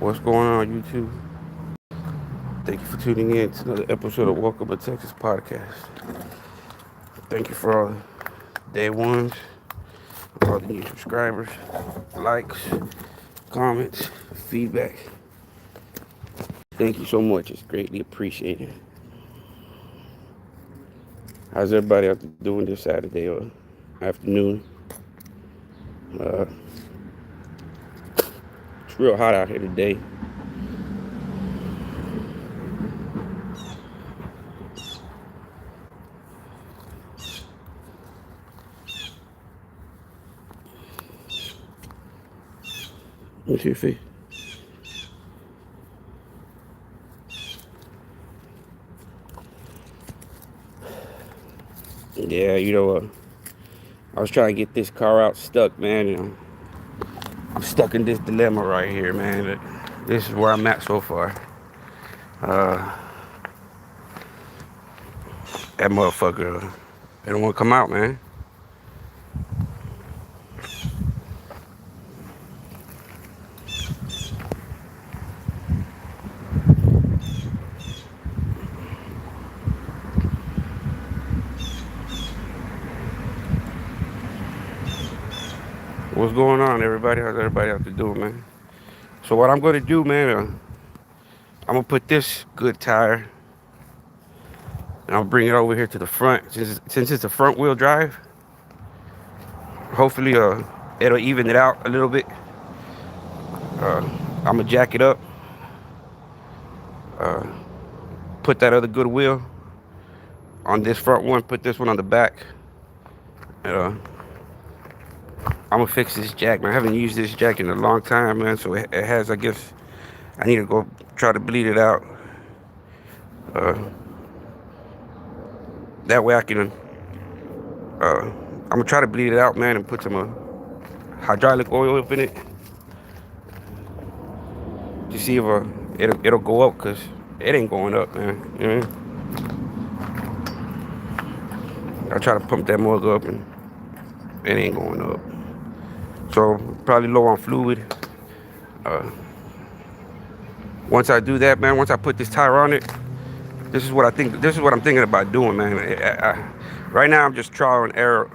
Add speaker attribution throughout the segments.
Speaker 1: What's going on, YouTube? Thank you for tuning in to another episode of Welcome to Texas Podcast. Thank you for all the day ones, all the new subscribers, likes, comments, feedback. Thank you so much. It's greatly appreciated. How's everybody out there doing this Saturday or afternoon? Uh, it's real hot out here today. Let me see your face. Yeah, I was trying to get this car out stuck, man. I'm stuck in this dilemma right here, man. This is where I'm at so far. Uh, that motherfucker, they don't want to come out, man. What's going on, everybody? How's everybody out there doing, man? So what I'm going to do, man, I'm going to put this good tire, and I'll bring it over here to the front. Since it's a front wheel drive, hopefully it'll even it out a little bit. I'm going to jack it up, put that other good wheel on this front one, put this one on the back. I'm going to fix this jack, man. I haven't used this jack in a long time, man, so it has, I guess, I need to go try to bleed it out. That way I can, I'm going to try to bleed it out, man, and put some hydraulic oil up in it to see if it'll go up, because it ain't going up, man. You know what I mean? I try to pump that mug up, and it ain't going up. So probably low on fluid. Once I do that, man, once I put this tire on it, this is what I think. This is what I'm thinking about doing, man. Right now, I'm just trial and error.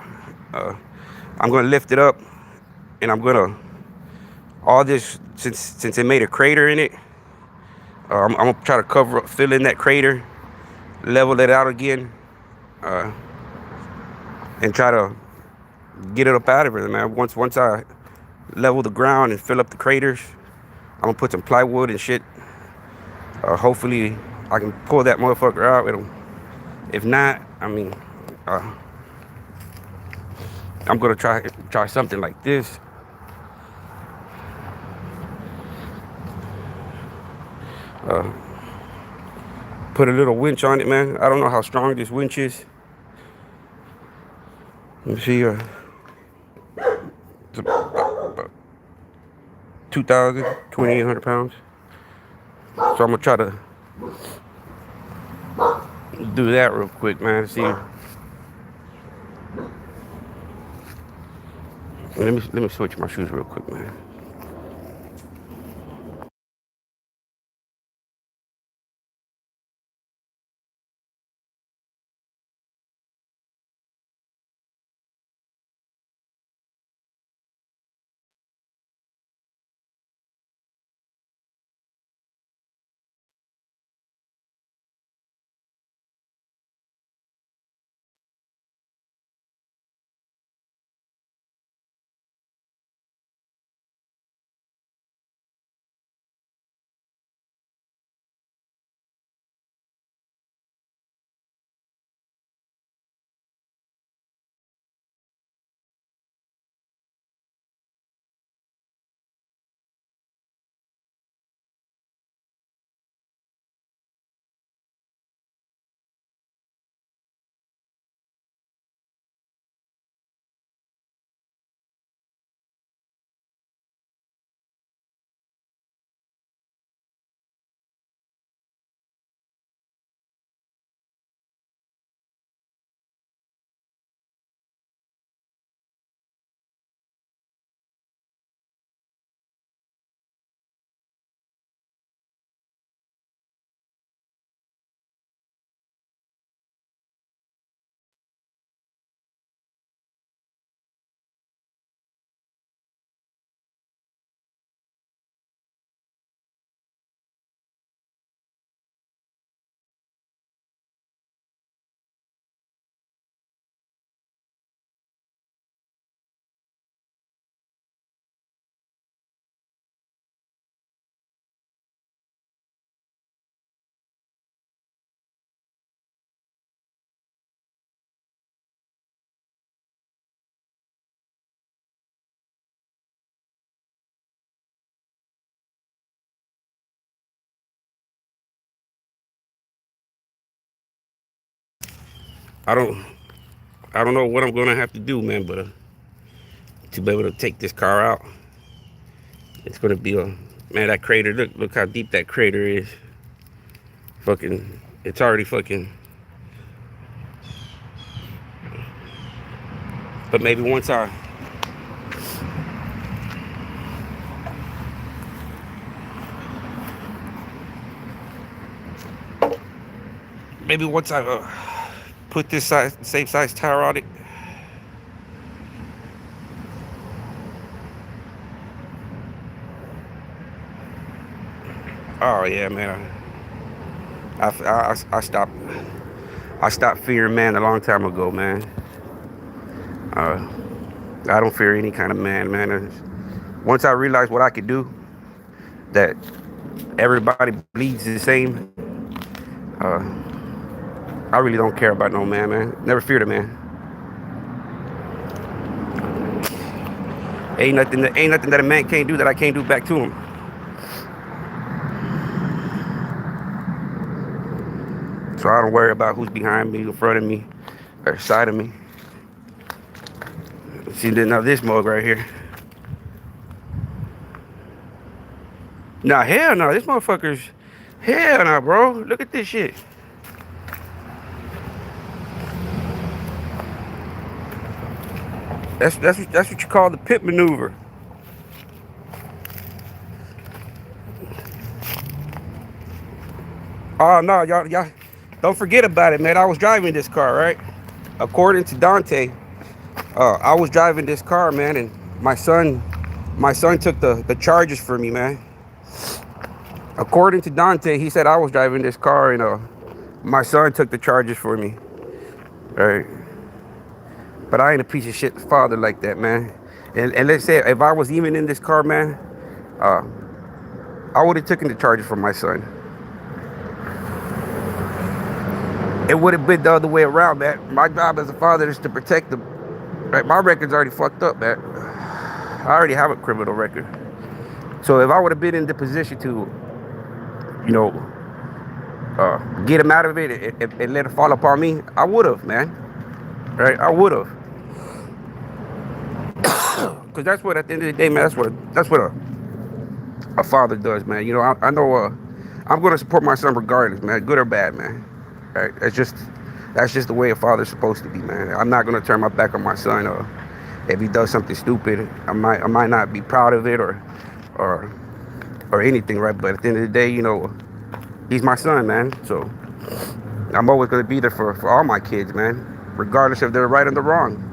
Speaker 1: I'm gonna lift it up, and I'm gonna all this since it made a crater in it. I'm gonna try to cover up, fill in that crater, level it out again, and try to get it up out of it, man. Once I level the ground and fill up the craters, I'm gonna put some plywood and shit. Hopefully, I can pull that motherfucker out. If not, I mean, I'm gonna try something like this. Put a little winch on it, man. I don't know how strong this winch is. Let me see. It's about 2,800 pounds. So I'm gonna try to do that real quick, man. See. Let me switch my shoes real quick, man. I don't I don't know what I'm gonna have to do, man, but to be able to take this car out, it's gonna be a man. That crater, look how deep that crater is. Fucking, it's already fucking. But maybe once I put this safe size tire on it. Oh yeah, man. I stopped fearing man a long time ago, man. I don't fear any kind of man, man. Once I realized what I could do, that everybody bleeds the same. I really don't care about no man, man. Never feared a man. Ain't nothing that a man can't do that I can't do back to him. So I don't worry about who's behind me, in front of me, or side of me. See, now this mug right here. Nah, hell no. This motherfucker's... Hell no, bro. Look at this shit. That's what you call the pit maneuver. Oh no, y'all don't forget about it, man. I was driving this car, right? According to Dante, I was driving this car, man, and my son took the charges for me, man. According to Dante, he said I was driving this car and my son took the charges for me. All right. But I ain't a piece of shit father like that, man. And let's say if I was even in this car, man, I would have taken the charges for my son. It would have been the other way around, man. My job as a father is to protect them. Right? My record's already fucked up, man. I already have a criminal record. So if I would have been in the position to, you know, get him out of it and let it fall upon me, I would have, man. Right? I would have. Because that's what, at the end of the day, man, that's what a father does, man. You know, I know I'm going to support my son regardless, man, good or bad, man. Right? That's just the way a father's supposed to be, man. I'm not going to turn my back on my son, or if he does something stupid, I might not be proud of it or anything, right? But at the end of the day, you know, he's my son, man. So I'm always going to be there for all my kids, man, regardless if they're right or the wrong.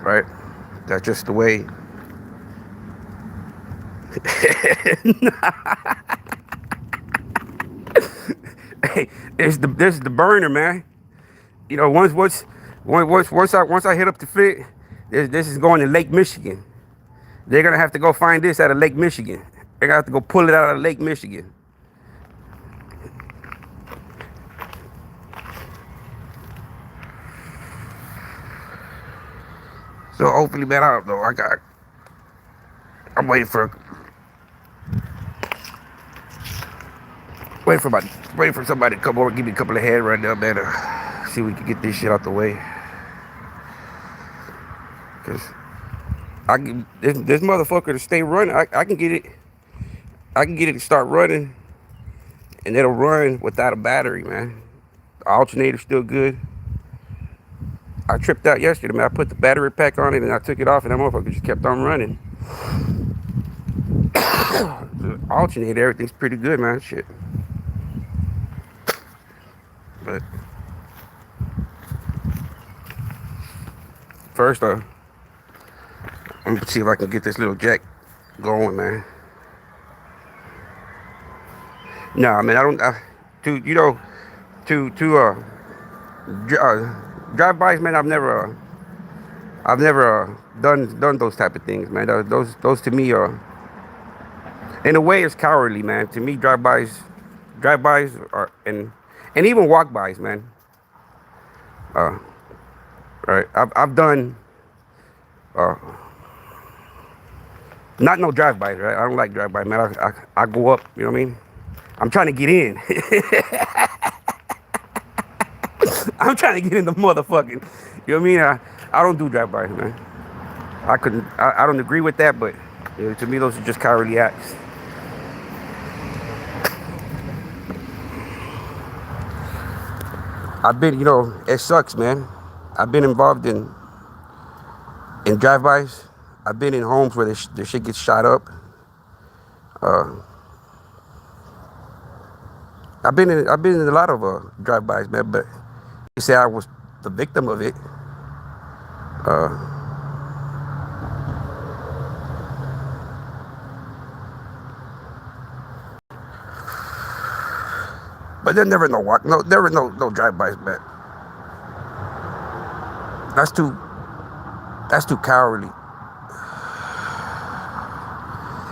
Speaker 1: Right? That's just the way. Hey, this is the burner, man. You know, once I hit up the fit, this is going to Lake Michigan. They're gonna have to go find this out of Lake Michigan. They're gonna have to go pull it out of Lake Michigan. So hopefully, man, I don't know. I'm waiting for somebody to come over and give me a couple of head right now, man. See if we can get this shit out the way. Cause this motherfucker to stay running. I can get it. I can get it to start running, and it'll run without a battery, man. The alternator's still good. I tripped out yesterday, man. I put the battery pack on it and I took it off, and that motherfucker just kept on running. The alternator, everything's pretty good, man. Shit. But first, let me see if I can get this little jack going, man. Nah, man, I don't. Drive-bys, man. I've never done those type of things, man. Those to me are, in a way, it's cowardly, man. To me, drive-bys are, and even walk-bys, man. Right. I've done. Not no drive-bys, right? I don't like drive-bys, man. I go up, you know what I mean? I'm trying to get in. I'm trying to get in the motherfucking. You know what I mean? I don't do drive-bys, man. I couldn't. I don't agree with that, but to me, those are just cowardly acts. I've been, it sucks, man. I've been involved in drive-bys. I've been in homes where the shit gets shot up. I've been in a lot of drive-bys, man. But you say I was the victim of it. But there never no drive-bys, man. That's too cowardly.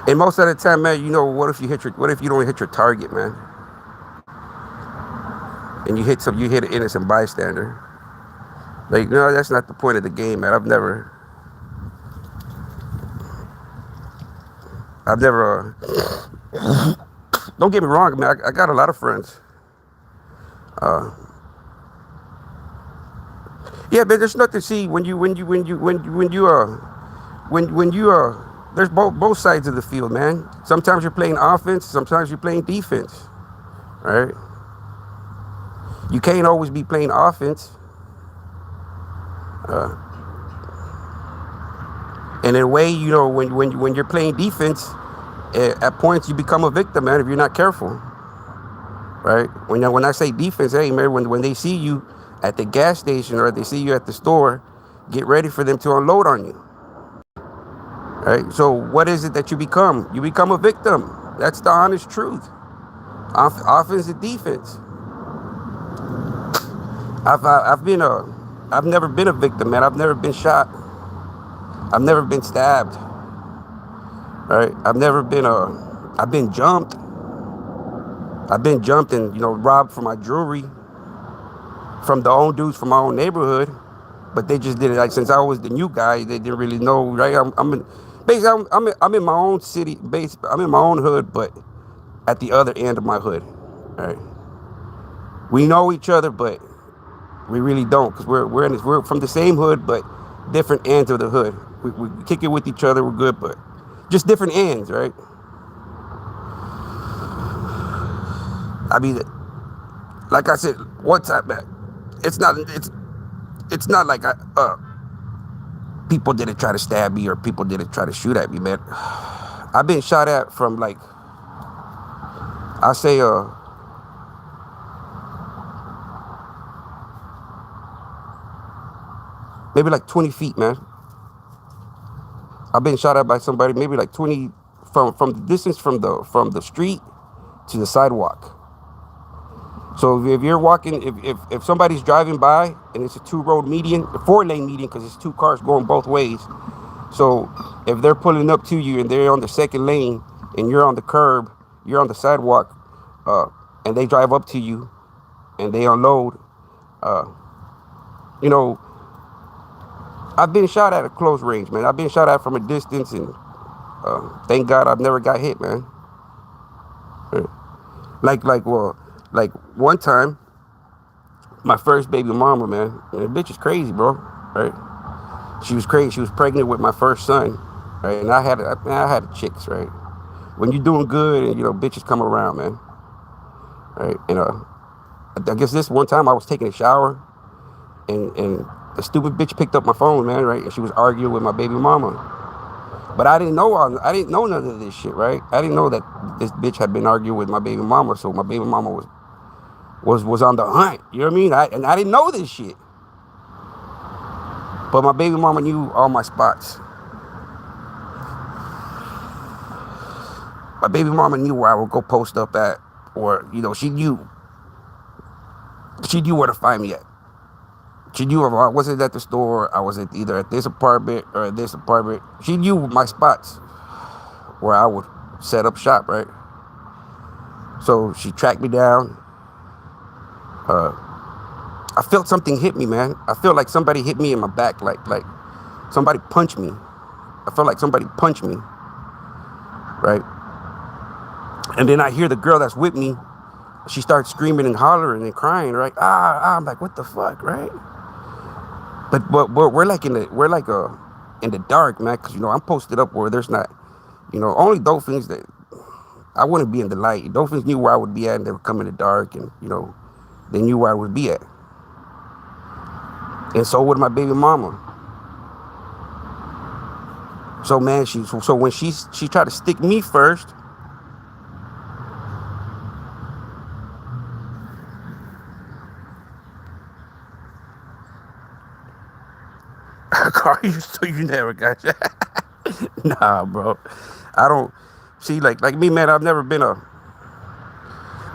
Speaker 1: And most of the time, man, what if you don't hit your target, man? And you hit an innocent bystander. Like, no, that's not the point of the game, man. I've never don't get me wrong, man. I got a lot of friends. Yeah, man. There's nothing to see when you there's both sides of the field, man. Sometimes you're playing offense, sometimes you're playing defense, right? You can't always be playing offense. And in a way, when you're playing defense, at points you become a victim, man, if you're not careful, right? When I say defense, hey, man, when they see you at the gas station or they see you at the store, get ready for them to unload on you, right? So what is it that you become? You become a victim. That's the honest truth. Offense and defense. I've never been a victim, man. I've never been shot. I've never been stabbed. Right? I've been jumped. I've been jumped and, robbed for my jewelry from the own dudes from my own neighborhood. But they just did it, like, since I was the new guy, they didn't really know, right? I'm in my own city, I'm in my own hood, but at the other end of my hood, right? We know each other, but we really don't, because we're from the same hood, but different ends of the hood. We kick it with each other, we're good, but just different ends, right? I mean, like I said, one time, man, it's not like people didn't try to stab me or people didn't try to shoot at me, man. I've been shot at from, like, I say, maybe like 20 feet, man. I've been shot at by somebody maybe like 20 from the distance from the street to the sidewalk. So if you're walking, if somebody's driving by and it's a 4-lane median, because it's 2 cars going both ways. So if they're pulling up to you and they're on the second lane and you're on the curb, you're on the sidewalk, and they drive up to you and they unload, I've been shot at close range, man. I've been shot at from a distance, and thank God I've never got hit, man. Like one time, my first baby mama, man, and the bitch is crazy, bro, right? She was crazy. She was pregnant with my first son, right? And I had chicks, right? When you're doing good and, bitches come around, man, right? And I guess this one time I was taking a shower, and the stupid bitch picked up my phone, man, right? And she was arguing with my baby mama. But I didn't know none of this shit, right? I didn't know that this bitch had been arguing with my baby mama, so my baby mama was on the hunt. You know what I mean? I didn't know this shit. But my baby mama knew all my spots. My baby mama knew where I would go post up at, or, she knew where to find me at. She knew if I wasn't at the store, I was either at this apartment or at this apartment. She knew my spots where I would set up shop, right? So she tracked me down. I felt something hit me, man. I felt like somebody hit me in my back, like somebody punched me. I felt like somebody punched me, right? And then I hear the girl that's with me she starts screaming and hollering and crying, right? I'm like, what the fuck, right? But we're like in the dark, man, because I'm posted up where there's not, only dolphins that I wouldn't be in the light. Dolphins knew where I would be at, and they would come in the dark, and they knew where I would be at. And so would my baby mama. So man, so when she tried to stick me first. Car, you never got that. Nah, bro. I don't see like me, man. I've never been a.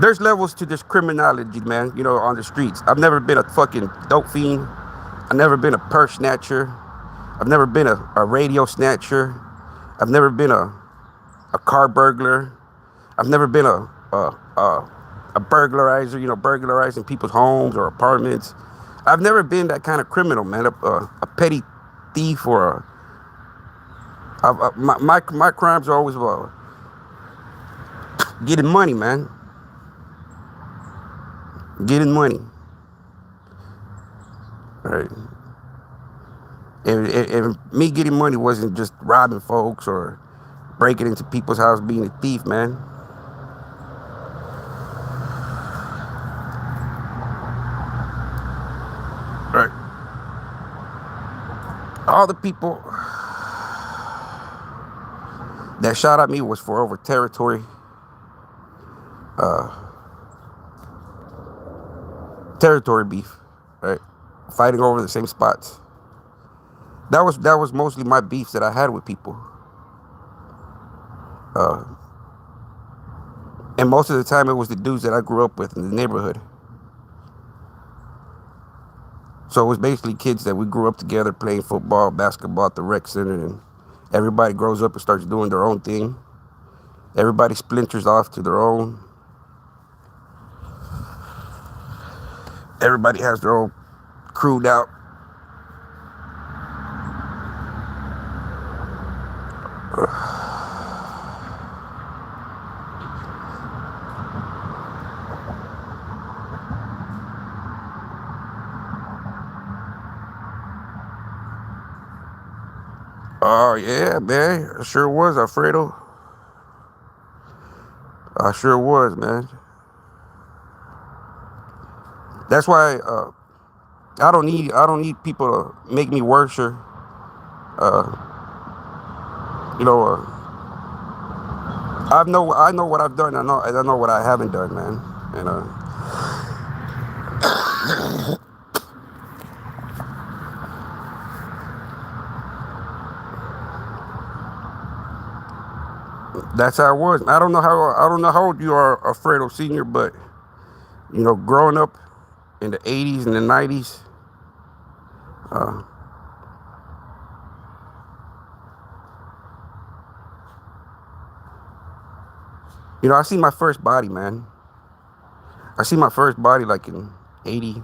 Speaker 1: There's levels to this criminality, man. On the streets. I've never been a fucking dope fiend. I've never been a purse snatcher. I've never been a radio snatcher. I've never been a car burglar. I've never been a burglarizer. Burglarizing people's homes or apartments. I've never been that kind of criminal, man. A petty thief or my crimes are always getting money, man. Getting money. Right. And me getting money wasn't just robbing folks or breaking into people's house being a thief, man. Right. All the people that shot at me was for over territory. Territory beef, right? Fighting over the same spots. That was mostly my beefs that I had with people. And most of the time it was the dudes that I grew up with in the neighborhood. So it was basically kids that we grew up together playing football, basketball at the rec center, and everybody grows up and starts doing their own thing. Everybody splinters off to their own. Everybody has their own crewed out. Oh yeah, man. I sure was, Alfredo. I sure was, man. That's why I don't need people to make me worse or I know what I've done. I know what I haven't done, man. That's how it was. I don't know how old you are, Alfredo Senior, but growing up in the 80s and the 90s, I see my first body, man. I see my first body like in 80,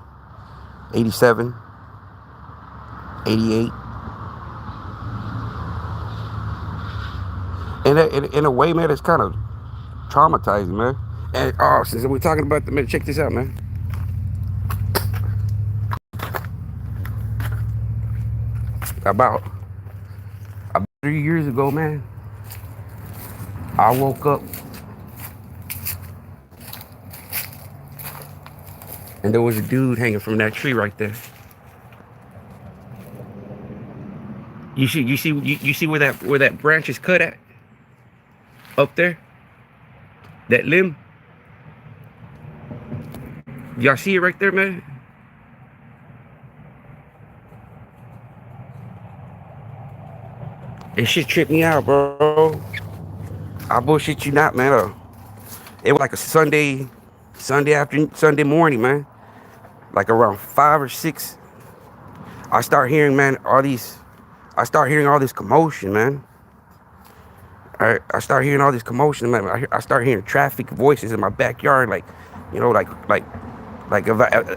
Speaker 1: 87, 88. And in a way, man, it's kind of traumatizing, man. And since we're talking about man, check this out, man. About 3 years ago, man, I woke up and there was a dude hanging from that tree right there. You see where that branch is cut at? Up there? That limb? Y'all see it right there, man? It shit tripped me out, bro. I bullshit you not, man. It was like a Sunday afternoon, Sunday morning, man. Like around 5 or 6. I start hearing all this commotion, man. I start hearing all this commotion, man. I start hearing traffic voices in my backyard, like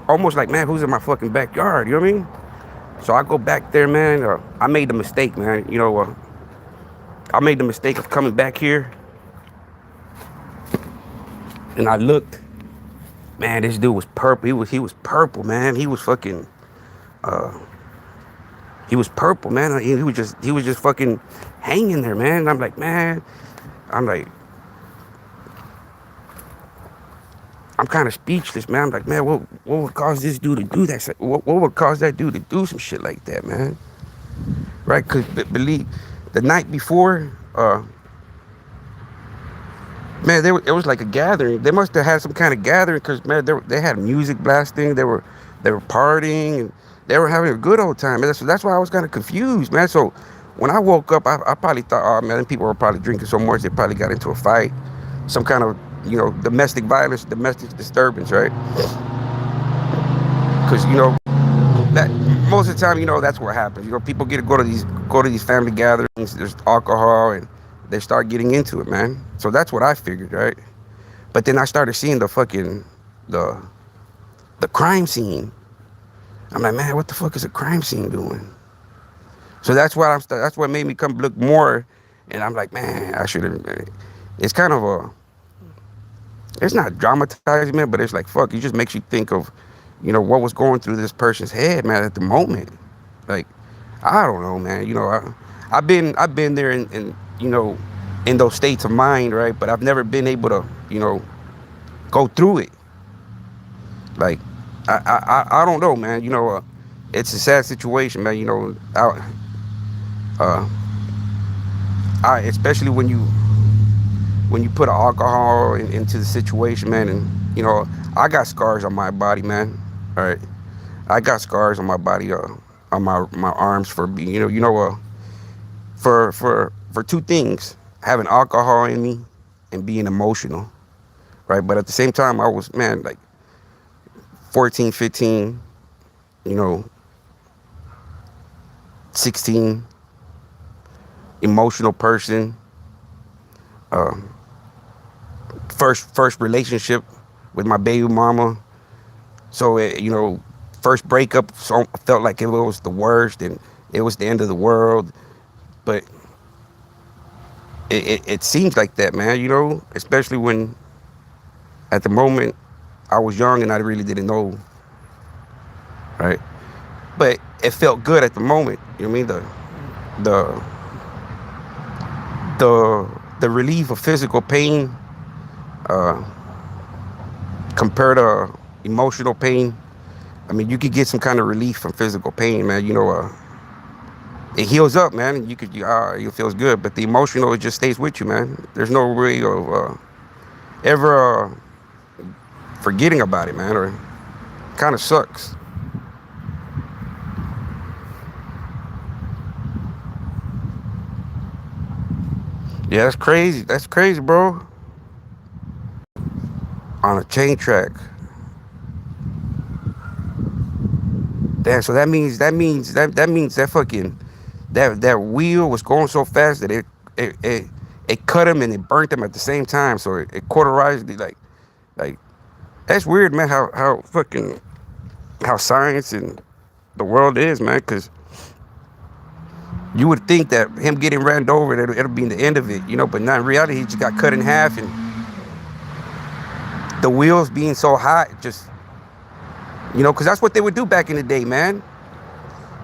Speaker 1: almost like, man, who's in my fucking backyard? You know what I mean? So I go back there, man. I made the mistake, man. I made the mistake of coming back here, and I looked, Man, this dude was purple. He was purple, man. He was fucking he was purple, man. He was just fucking hanging there, man. And I'm like, man, I'm like, I'm kind of speechless, man. I'm like, man, what would cause this dude to do that? What would cause that dude to do some shit like that, man? Right? Cause believe the night before, man, it was like a gathering. They must have had some kind of gathering, cause man, they had music blasting. They were partying and they were having a good old time. And that's why I was kind of confused, man. So when I woke up, I probably thought, oh man, people were probably drinking so much they probably got into a fight, some kind of domestic violence, domestic disturbance, right? Because that most of the time, that's what happens. People get to go to these family gatherings. There's alcohol, and they start getting into it, man. So that's what I figured, right? But then I started seeing the the crime scene. I'm like, man, what the fuck is a crime scene doing? So that's what made me come look more, and I'm like, man, I should have. It's kind of it's not dramatizing, man, but it's like, fuck, it just makes you think of, what was going through this person's head, man, at the moment. Like, I don't know, man. I've been there in those states of mind, right? But I've never been able to, go through it. Like, I don't know, man. It's a sad situation, man. Uh, especially when you put alcohol into the situation, man, and I got scars on my body, man. All right, I got scars on my body, on my arms for being, for two things: having alcohol in me and being emotional, right? But at the same time, I was, man, like 14, 15, 16, emotional person. Um, first relationship with my baby mama. So first breakup, so felt like it was the worst and it was the end of the world. But it seems like that, man. Especially when at the moment I was young and I really didn't know, right? But it felt good at the moment. You know what I mean? The relief of physical pain, uh, compared to emotional pain. I mean, you could get some kind of relief from physical pain, man. It heals up, man, and it feels good. But the emotional, it just stays with you, man. There's no way of ever forgetting about it, man. Or kind of sucks. Yeah, that's crazy. That's crazy, bro. On a chain track. Damn. So that means that fucking that wheel was going so fast that it cut him and it burnt him at the same time. So it cauterized it, like that's weird, man. How science and the world is, man. Because you would think that him getting ran over, it'll be the end of it, But not in reality, he just got cut in half, and the wheels being so hot, just because that's what they would do back in the day, man.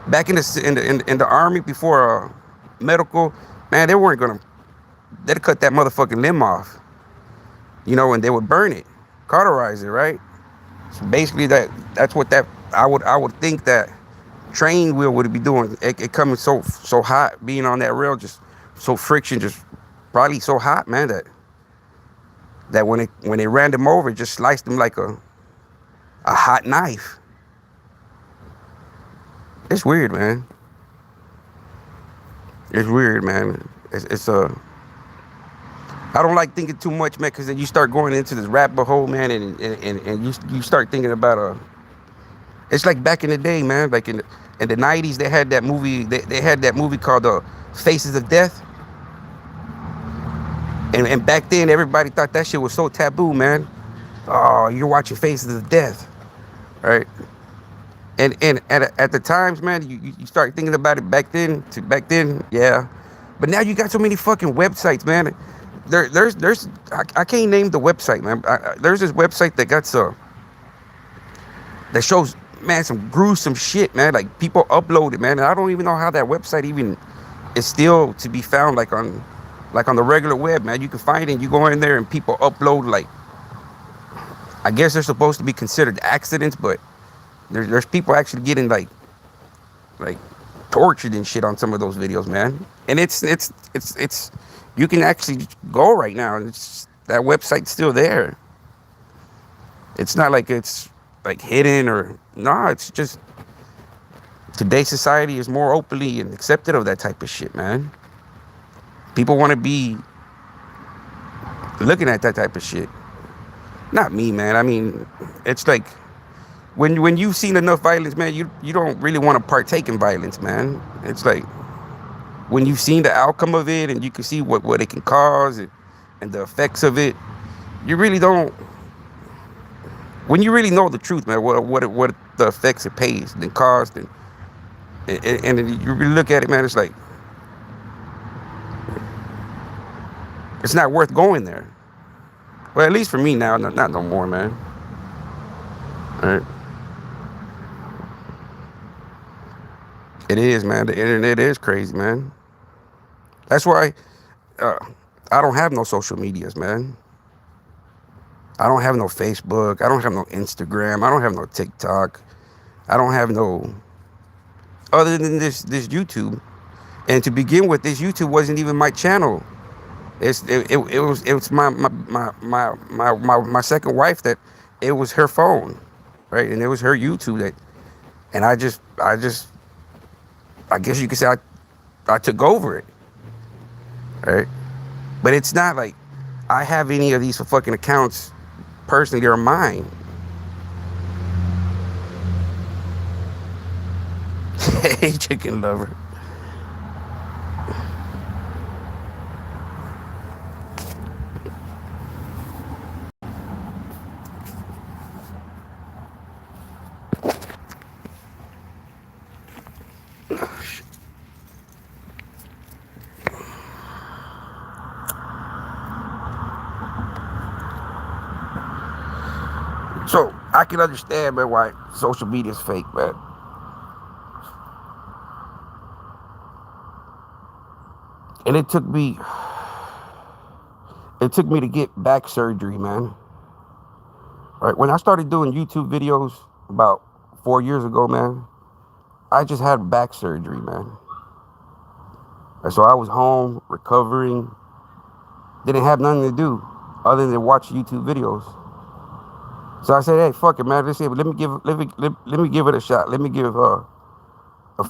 Speaker 1: Back in the army before medical, man, they'd cut that motherfucking limb off, and they would burn it, cauterize it, right? So basically, that's what I would think that train wheel would be doing. It coming so hot, being on that rail, just so friction, just probably so hot, man, that when they ran them over, it just sliced them like a hot knife. It's weird, man. It's weird, man. I don't like thinking too much, man, because then you start going into this rabbit hole, man, and you start thinking about it's like back in the day, man. Like in the 90s, they had that movie. They had that movie called Faces of Death. And back then, everybody thought that shit was so taboo, man. Oh, you're watching Faces of Death, right? And at the times, man, you start thinking about it back then. Yeah. But now you got so many fucking websites, man. There's I can't name the website, man. There's this website that got that shows, man, some gruesome shit, man. Like people upload it, man. And I don't even know how that website even is still to be found, like on the regular web, man. You can find it. You go in there and people upload, like, I guess they're supposed to be considered accidents, but there's people actually getting like tortured and shit on some of those videos, man. And it's you can actually go right now, and it's that website's still there. It's not like it's like hidden or no. It's just today's society is more openly and accepted of that type of shit, man. People want to be looking at that type of shit. Not me, man. I mean, it's like when you've seen enough violence, man, you don't really want to partake in violence, man. It's like when you've seen the outcome of it and you can see what it can cause and the effects of it, you really don't. When you really know the truth, man, what the effects it pays and caused, and you really look at it, man, it's like it's not worth going there. Well, at least for me now, not no more, man. All right. It is, man. The internet is crazy, man. That's why I don't have no social medias, man. I don't have no Facebook. I don't have no Instagram. I don't have no TikTok. I don't have no other than this YouTube. And to begin with, this YouTube wasn't even my channel. It was my second wife that it was her phone, right? And it was her YouTube that, and I guess you could say I took over it, right? But it's not like I have any of these fucking accounts personally. They're mine. Hey, chicken lover. So I can understand, man, why social media is fake, man. And it took me to get back surgery, man. Right when I started doing YouTube videos about 4 years ago, man, I just had back surgery, man. And so I was home recovering, didn't have nothing to do other than watch YouTube videos. So I said, hey, fuck it, man. Let me give it a shot. Let me give a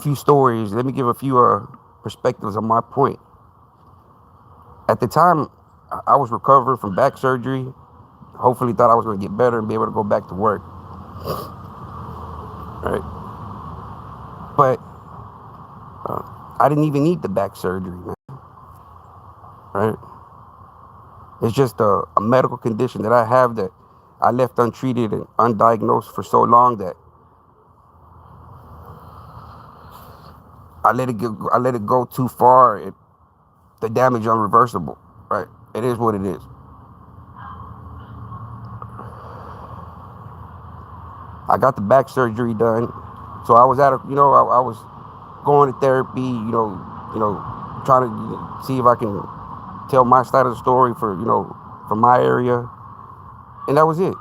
Speaker 1: few stories. Let me give a few perspectives on my point. At the time, I was recovering from back surgery. Hopefully thought I was going to get better and be able to go back to work. Right? But I didn't even need the back surgery, man. Right? It's just a medical condition that I have that I left untreated and undiagnosed for so long that I let it go too far. The damage unreversible, right? It is what it is. I got the back surgery done, so I was I was going to therapy, trying to see if I can tell my side of the story from my area, and that was it.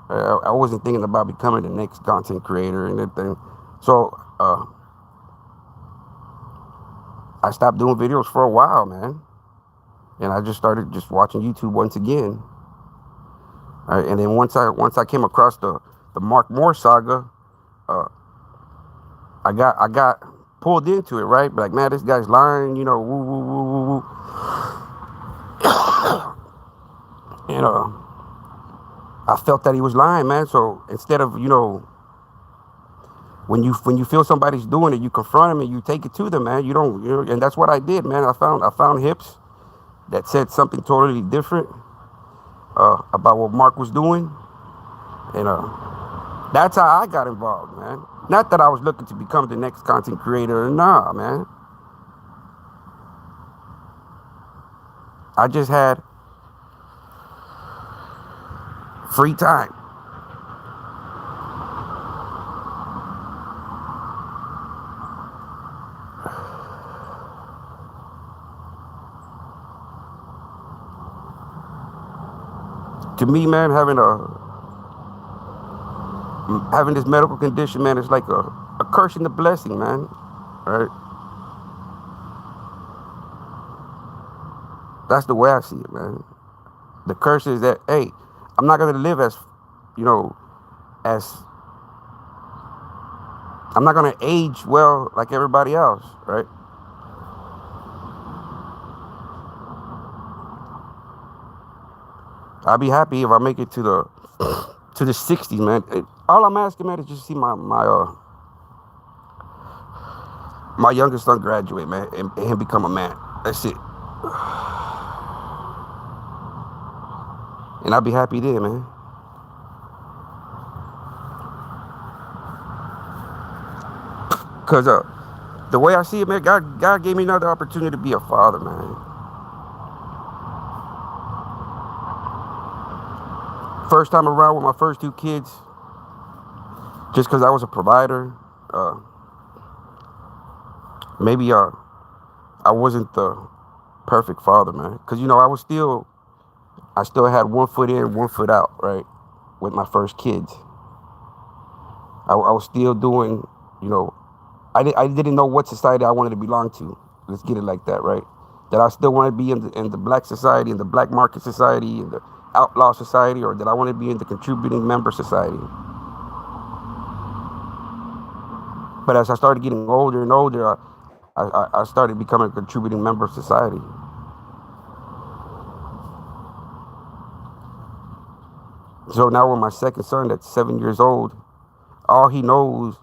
Speaker 1: I wasn't thinking about becoming the next content creator and everything, so I stopped doing videos for a while, man. And I just started just watching YouTube once again. All right, and then once I came across the Mark Moore saga, I got pulled into it, right? Like, man, this guy's lying, woo woo woo woo woo. And I felt that he was lying, man. So instead of, when you feel somebody's doing it, you confront them and you take it to them, man. You don't, and that's what I did, man. I found hips that said something totally different about what Mark was doing, and that's how I got involved, man. Not that I was looking to become the next content creator, nah, man. I just had free time. To me, man, having this medical condition, man, is like a curse and a blessing, man. Right? That's the way I see it, man. The curse is that, hey, I'm not gonna live as, you know, as I'm not gonna age well like everybody else, right? I'll be happy if I make it to the 60s, man. All I'm asking, man, is just see my youngest son graduate, man, and him become a man. That's it. And I'll be happy there, man. Cause the way I see it, man, God gave me another opportunity to be a father, man. First time around with my first two kids, just because I was a provider, maybe I wasn't the perfect father, man. Because, you know, I still had 1 foot in, 1 foot out, right, with my first kids. I was still doing, you know, I didn't know what society I wanted to belong to. Let's get it like that, right? That I still want to be in the black society, in the black market society, in the outlaw society, or that I want to be in the contributing member society. But as I started getting older and older, I started becoming a contributing member of society. So now with my second son that's 7 years old, all he knows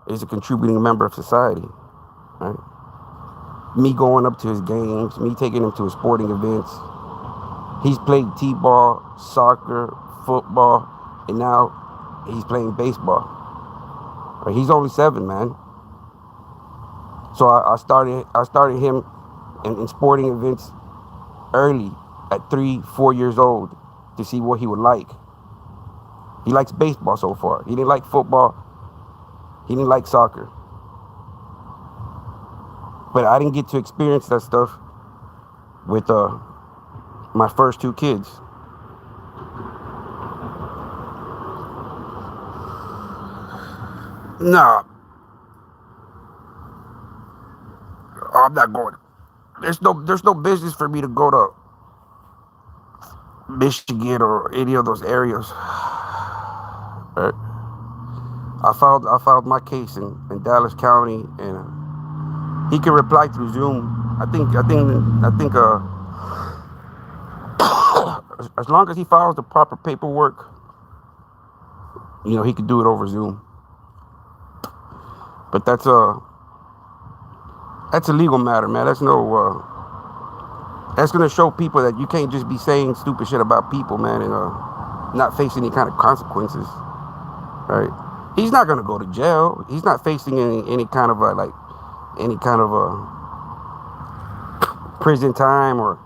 Speaker 1: is a contributing member of society, right? Me going up to his games, me taking him to his sporting events. He's played t-ball, soccer, football, and now he's playing baseball. Right? He's only 7, man. So I started him in sporting events early, at 3, 4 years old, to see what he would like. He likes baseball so far. He didn't like football. He didn't like soccer. But I didn't get to experience that stuff with my first two kids. Nah, I'm not going. There's no business for me to go to Michigan or any of those areas. Right? I filed my case in Dallas County, and he can reply through Zoom. I think as long as he files the proper paperwork, you know, he could do it over Zoom. But that's a legal matter, man. That's gonna show people that you can't just be saying stupid shit about people, man, and not face any kind of consequences, right? He's not gonna go to jail. He's not facing any kind of prison time or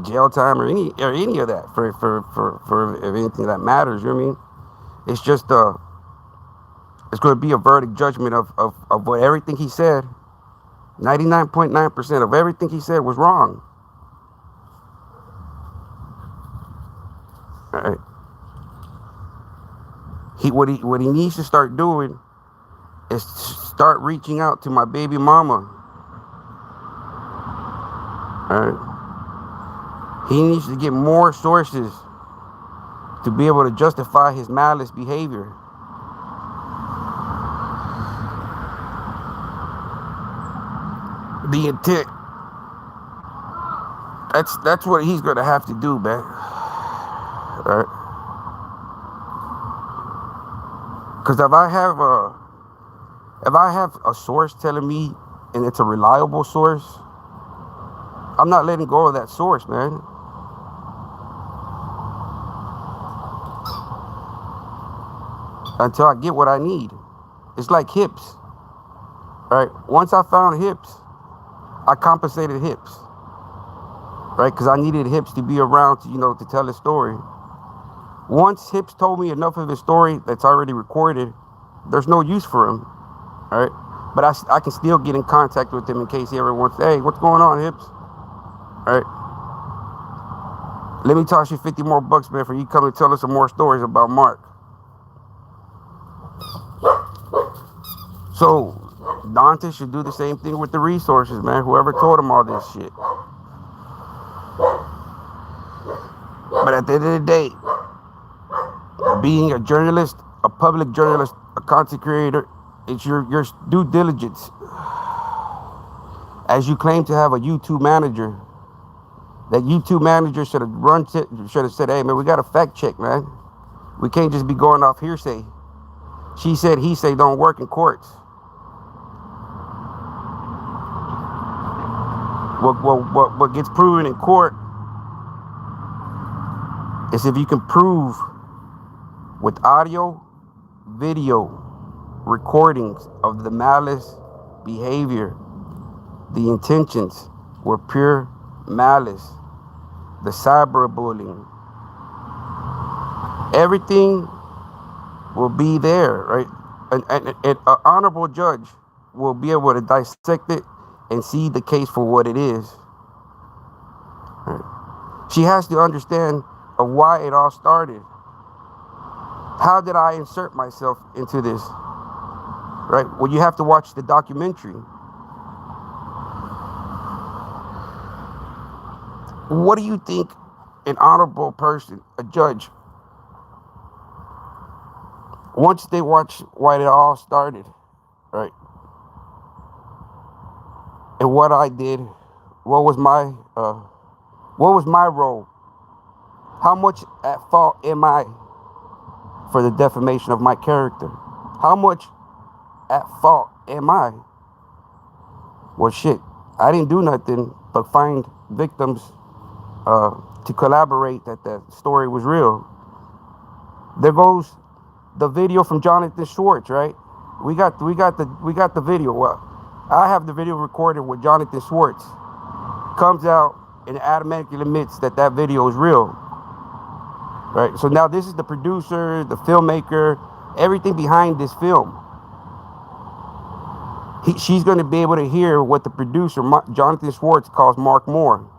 Speaker 1: jail time or any of that for anything that matters. You know what I mean? It's just it's going to be a verdict judgment of what everything he said. 99.9% of everything he said was wrong. All right. What he needs to start doing is start reaching out to my baby mama. All right. He needs to get more sources to be able to justify his malice behavior. The intent. That's what he's gonna have to do, man. All right. Because if I have a source telling me, and it's a reliable source, I'm not letting go of that source, man. Until I get what I need. It's like hips. Right? Once I found hips, I compensated hips. Right? Because I needed hips to be around to, to tell his story. Once Hips told me enough of his story that's already recorded, there's no use for him. Right? But I can still get in contact with him in case he ever wants, hey, what's going on, Hips? Right? Let me toss you 50 more bucks, man, for you come and tell us some more stories about Mark. So Dante should do the same thing with the resources, man. Whoever told him all this shit. But at the end of the day, being a journalist, a public journalist, a content creator, it's your due diligence. As you claim to have a YouTube manager, that YouTube manager should have said, hey, man, we got to fact check, man. We can't just be going off hearsay. She said, he said, don't work in courts. What gets proven in court is if you can prove with audio, video, recordings of the malice behavior, the intentions were pure malice, the cyberbullying, everything will be there, right? An honorable judge will be able to dissect it and see the case for what it is. Right? She has to understand of why it all started. How did I insert myself into this? Right? Well, you have to watch the documentary. What do you think an honorable person, a judge, once they watch why it all started, right? And what I did, what was my role? How much at fault am I for the defamation of my character? How much at fault am I? Well, shit, I didn't do nothing but find victims to collaborate that the story was real. There goes the video from Jonathan Schwartz, right? We got the video. Well, I have the video recorded with Jonathan Schwartz. Comes out and automatically admits that that video is real. Right? So now this is the producer, the filmmaker, everything behind this film. She's going to be able to hear what the producer, Jonathan Schwartz, calls Mark Moore.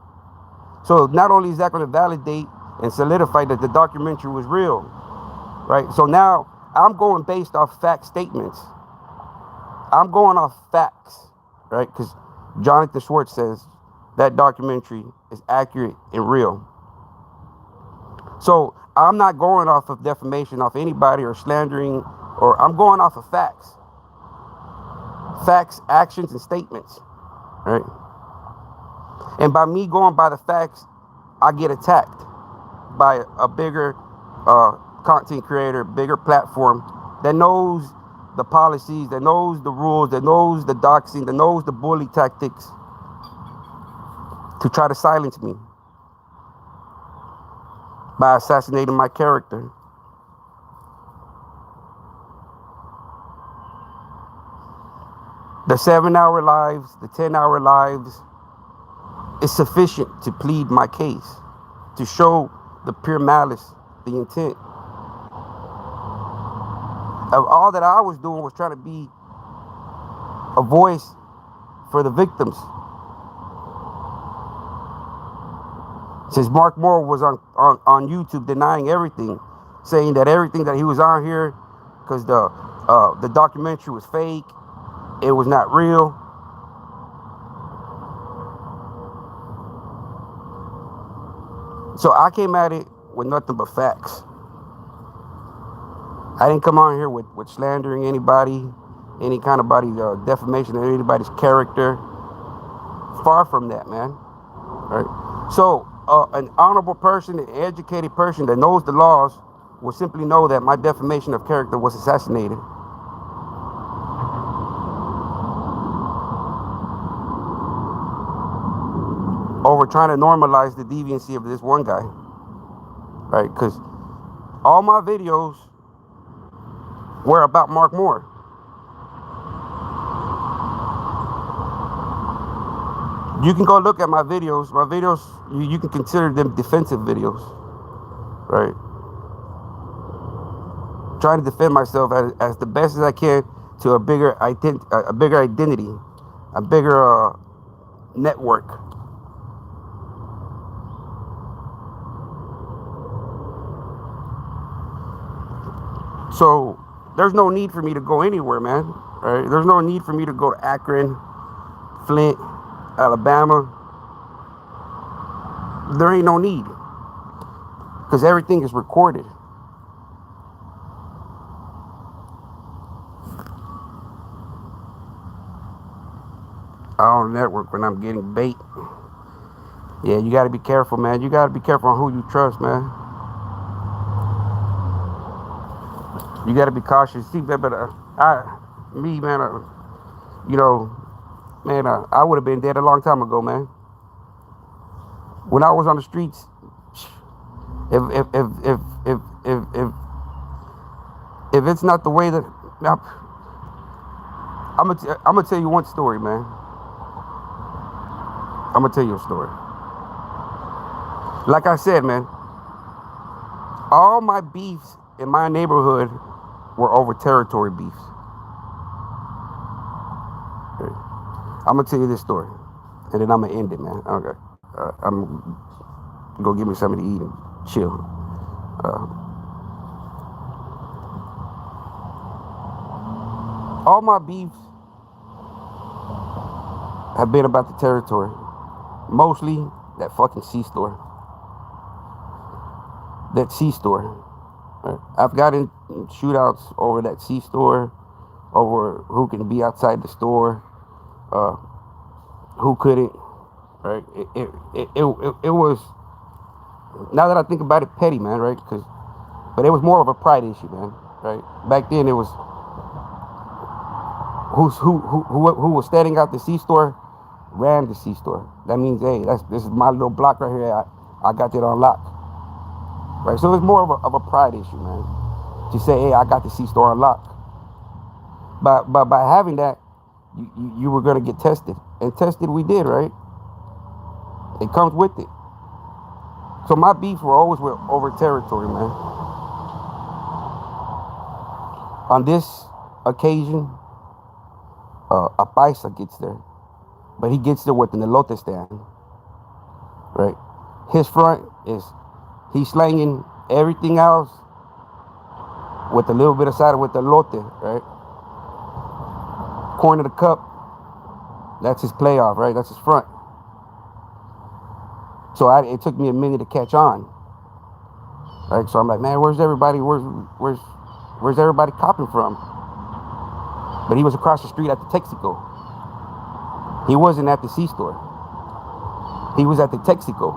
Speaker 1: So not only is that going to validate and solidify that the documentary was real, right? So now I'm going based off fact statements. I'm going off facts, right? Because Jonathan Schwartz says that documentary is accurate and real. So I'm not going off of defamation off anybody or slandering, or I'm going off of facts. Facts, actions, and statements, right? And by me going by the facts, I get attacked by a bigger content creator, bigger platform that knows the policies, that knows the rules, that knows the doxing, that knows the bully tactics to try to silence me by assassinating my character. The 7-hour lives, the 10-hour lives is sufficient to plead my case, to show the pure malice, the intent. Of all that I was doing was trying to be a voice for the victims. Since Mark Moore was on YouTube denying everything, saying that everything that he was on here, because the documentary was fake, it was not real. So I came at it with nothing but facts. I didn't come on here with slandering anybody, any kind of body defamation of anybody's character. Far from that, man. Right? So an honorable person, an educated person that knows the laws will simply know that my defamation of character was assassinated. Over trying to normalize the deviancy of this one guy, right? Because all my videos were about Mark Moore. You can go look at my videos. My videos, you can consider them defensive videos, right? Trying to defend myself as the best as I can to a bigger identity, a bigger network. So there's no need for me to go anywhere, man. Right? There's no need for me to go to Akron, Flint, Alabama. There ain't no need because everything is recorded. On the network when I'm getting bait. Yeah, you got to be careful, man. You got to be careful on who you trust, man. You got to be cautious. See, but you know, man, I would have been dead a long time ago, man. When I was on the streets, if it's not the way that I'm gonna tell you one story, man. I'm gonna tell you a story. Like I said, man, all my beefs in my neighborhood were over territory beefs. Okay. I'm gonna tell you this story, and then I'm gonna end it, man. Okay, I'm gonna give me something to eat and chill. All my beefs have been about the territory, mostly that fucking C-store. That C-store. I've gotten shootouts over that C-store, over who can be outside the store, who couldn't. Right? It was, now that I think about it, petty, man. Right? But it was more of a pride issue, man. Right? Back then, it was who was standing out the C-store ran the C-store. That means, hey, this is my little block right here. I got that on lock. Right? So it's more of a pride issue, man. To say, hey, I got the C-store on lock. But by having that, you were gonna get tested, and tested we did, right? It comes with it. So my beefs were always over territory, man. On this occasion, a paisa gets there, but he gets there with an elote stand, right? His front is, he's slanging everything else with a little bit of side with the elote, right? Corner of the cup, that's his playoff, right? That's his front. So it took me a minute to catch on, right? So I'm like, man, where's everybody? Where's everybody copping from? But he was across the street at the Texaco. He wasn't at the C-store. He was at the Texaco,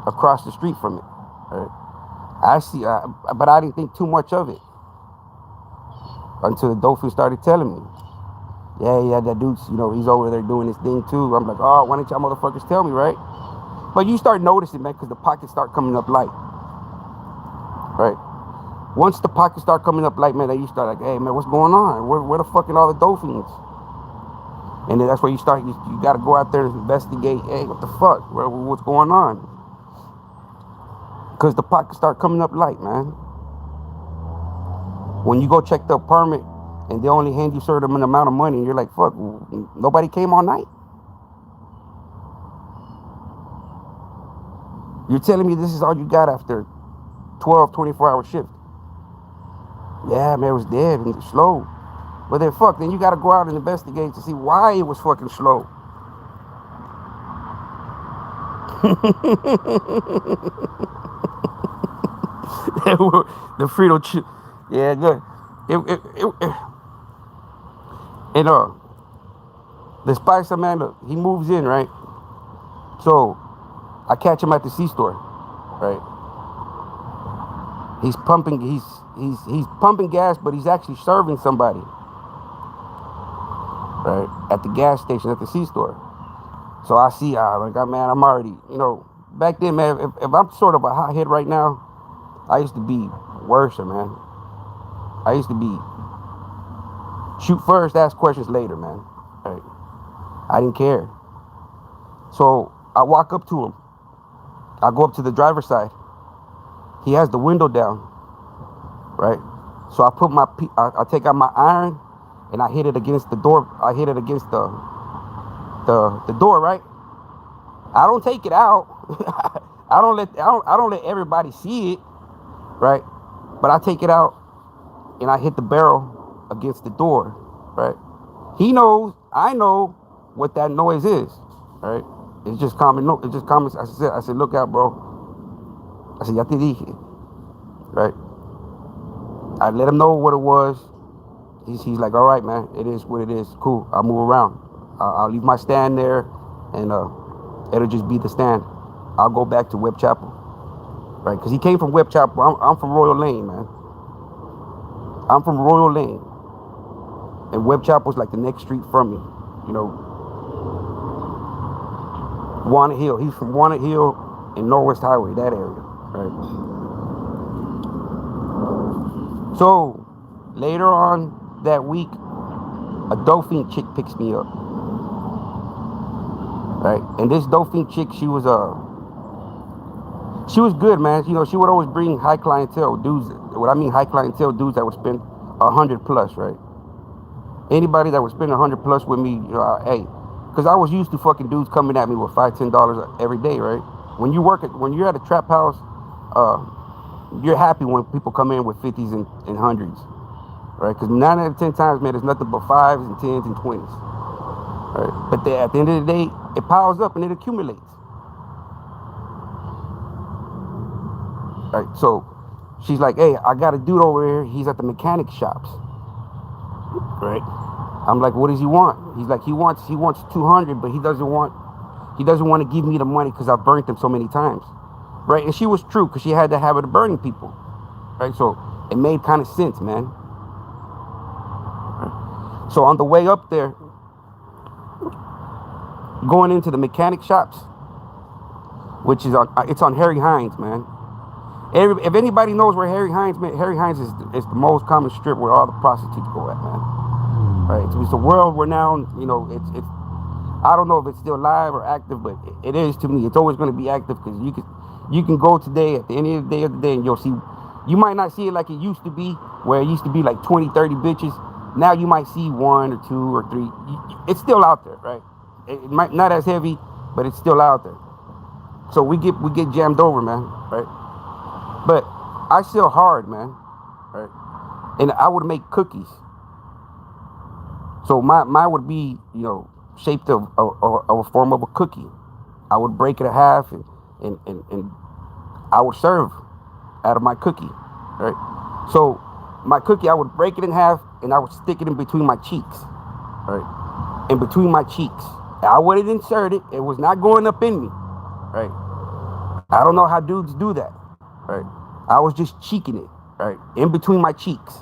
Speaker 1: across the street from it. Right? I see, but I didn't think too much of it until the dolphin started telling me, yeah, that dude's, he's over there doing his thing too. I'm like, oh, why didn't y'all motherfuckers tell me, right? But you start noticing, man, because the pockets start coming up light, right? Once the pockets start coming up light, man, then you start like, hey, man, what's going on? Where the fucking all the dolphins? And then that's where you start, you got to go out there and investigate, hey, what the fuck? What's going on? Because the pockets start coming up light, man. When you go check the permit and they only hand you a certain amount of money, and you're like, fuck, nobody came all night? You're telling me this is all you got after 12, 24-hour shift? Yeah, man, it was dead and slow. But then fuck, then you got to go out and investigate to see why it was fucking slow. The Frito chip. Yeah, good. And the Spicer man, look, he moves in, right? So I catch him at the C-store, right? He's pumping gas, but he's actually serving somebody, right? At the gas station at the C-store. So I see, like, man, I'm already, back then, man, if I'm sort of a hothead right now, I used to be worse, man. I used to be shoot first, ask questions later, man. Right? I didn't care. So I walk up to him. I go up to the driver's side. He has the window down, right? So I put I take out my iron and I hit it against the door. I hit it against the door, right? I don't take it out. I don't let everybody see it, right? But I take it out and I hit the barrel against the door, right? He knows, I know what that noise is, right? It's just common. No, it's just common. I said, look out, bro. I said, ya te dije, right? I let him know what it was. He's like, all right, man, it is what it is. Cool. I'll move around. I'll leave my stand there, and it'll just be the stand. I'll go back to Webb Chapel, right? Because he came from Webb Chapel. I'm from Royal Lane, man. I'm from Royal Lane, and Webb Chapel's like the next street from me. You know, Walnut Hill. He's from Walnut Hill and Northwest Highway, that area, right? So later on that week, a Dauphine chick picks me up, right? And this Dauphine chick, she was good, man. You know, she would always bring high clientele dudes. What I mean high clientele dudes that would spend 100 plus, right? Anybody that would spend 100 plus with me, you know, hey, because I was used to fucking dudes coming at me with $5-10 every day, right? When you're at a trap house, you're happy when people come in with 50s and 100s, right? Because 9 out of 10 times, man, there's nothing but 5s and 10s and 20s, right? But at the end of the day, it piles up and it accumulates, right? So she's like, hey, I got a dude over here. He's at the mechanic shops, right? I'm like, what does he want? He's like, he wants 200, but he doesn't want to give me the money because I've burnt him so many times, right? And she was true, because she had the habit of burning people, right? So it made kind of sense, man. Right? So on the way up there, going into the mechanic shops, which is it's on Harry Hines, man. If anybody knows where Harry Hines, man, Harry Hines is the most common strip where all the prostitutes go at, man. Right? It's a world where now, you know, it's I don't know if it's still live or active, but it is to me. It's always going to be active, because you can go today at the end of the day and you'll see. You might not see it like it used to be, where it used to be like 20, 30 bitches. Now you might see 1 or 2 or 3. It's still out there, right? It might not as heavy, but it's still out there. So we get jammed over, man, right? But I sell hard, man, right? And I would make cookies. So my would be, you know, shaped of a form of a cookie. I would break it in half and I would serve out of my cookie, right? So my cookie, I would break it in half and I would stick it in between my cheeks, right? In between my cheeks. I wouldn't insert it. It was not going up in me, right? I don't know how dudes do that, right? I was just cheeking it, right? In between my cheeks.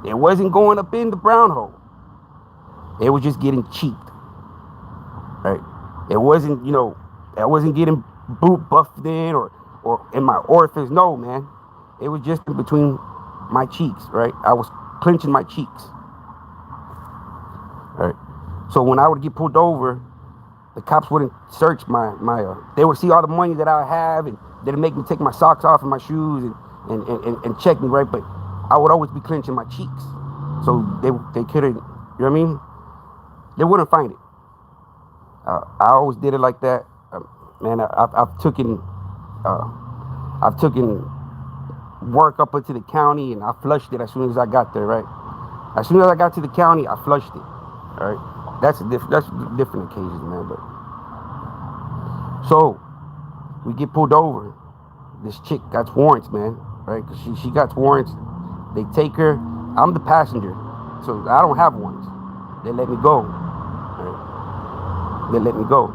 Speaker 1: It wasn't going up in the brown hole. It was just getting cheeked, right? It wasn't, you know, I wasn't getting buffed in or in my orifice. No, man. It was just in between my cheeks, right? I was clenching my cheeks, right? So when I would get pulled over, the cops wouldn't search they would see all the money that I have, and they'd make me take my socks off and my shoes and check me, right? But I would always be clenching my cheeks. So they couldn't, you know what I mean? They wouldn't find it. I always did it like that. Man, I've taken work up into the county, and I flushed it as soon as I got there, right? As soon as I got to the county, I flushed it, all right? That's different occasions, man. But so we get pulled over. This chick got warrants, man, right? Because she got warrants. They take her. I'm the passenger, so I don't have warrants. They let me go. Right? They let me go.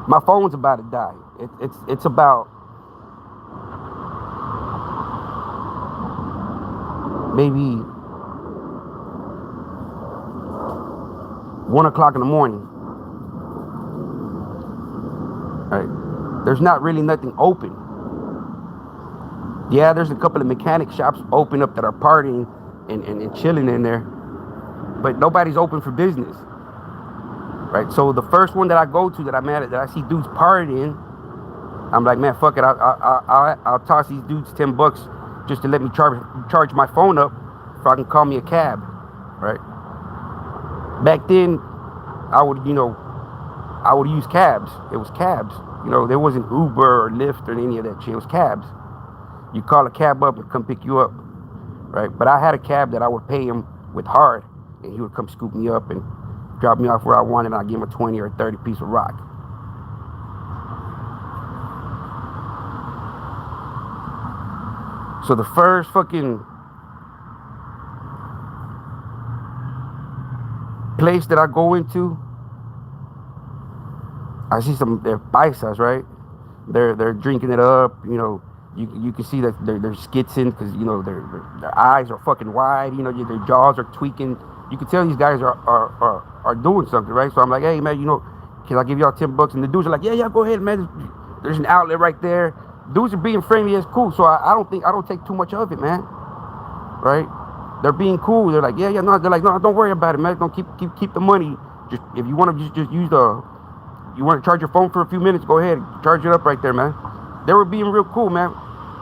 Speaker 1: My phone's about to die. It's about maybe 1 o'clock in the morning. Right? There's not really nothing open. Yeah, there's a couple of mechanic shops open up that are partying and chilling in there, but nobody's open for business. Right? So the first one that I go to that I'm at, that I see dudes partying, I'm like, man, fuck it. I'll toss these dudes $10 just to let me charge my phone up so I can call me a cab. Right? Back then, I would use cabs. It was cabs. You know, there wasn't Uber or Lyft or any of that shit. It was cabs. You call a cab up and come pick you up. right? But I had a cab that I would pay him with hard, and he would come scoop me up and drop me off where I wanted, and I'd give him a 20 or 30 piece of rock. So the first fucking place that I go into, I see they're paisas, right? They're drinking it up, you know. You can see that they're skitzing because, you know, their eyes are fucking wide, you know, their jaws are tweaking. You can tell these guys are doing something, right? So I'm like, hey man, you know, can I give y'all $10? And the dudes are like, yeah, go ahead, man. There's an outlet right there. Dudes are being friendly as cool, so I don't take too much of it, man. Right? They're being cool. They're like, yeah, no. They're like, no, don't worry about it, man. Don't keep the money. Just if you want to just use you want to charge your phone for a few minutes, go ahead, charge it up right there, man. They were being real cool, man.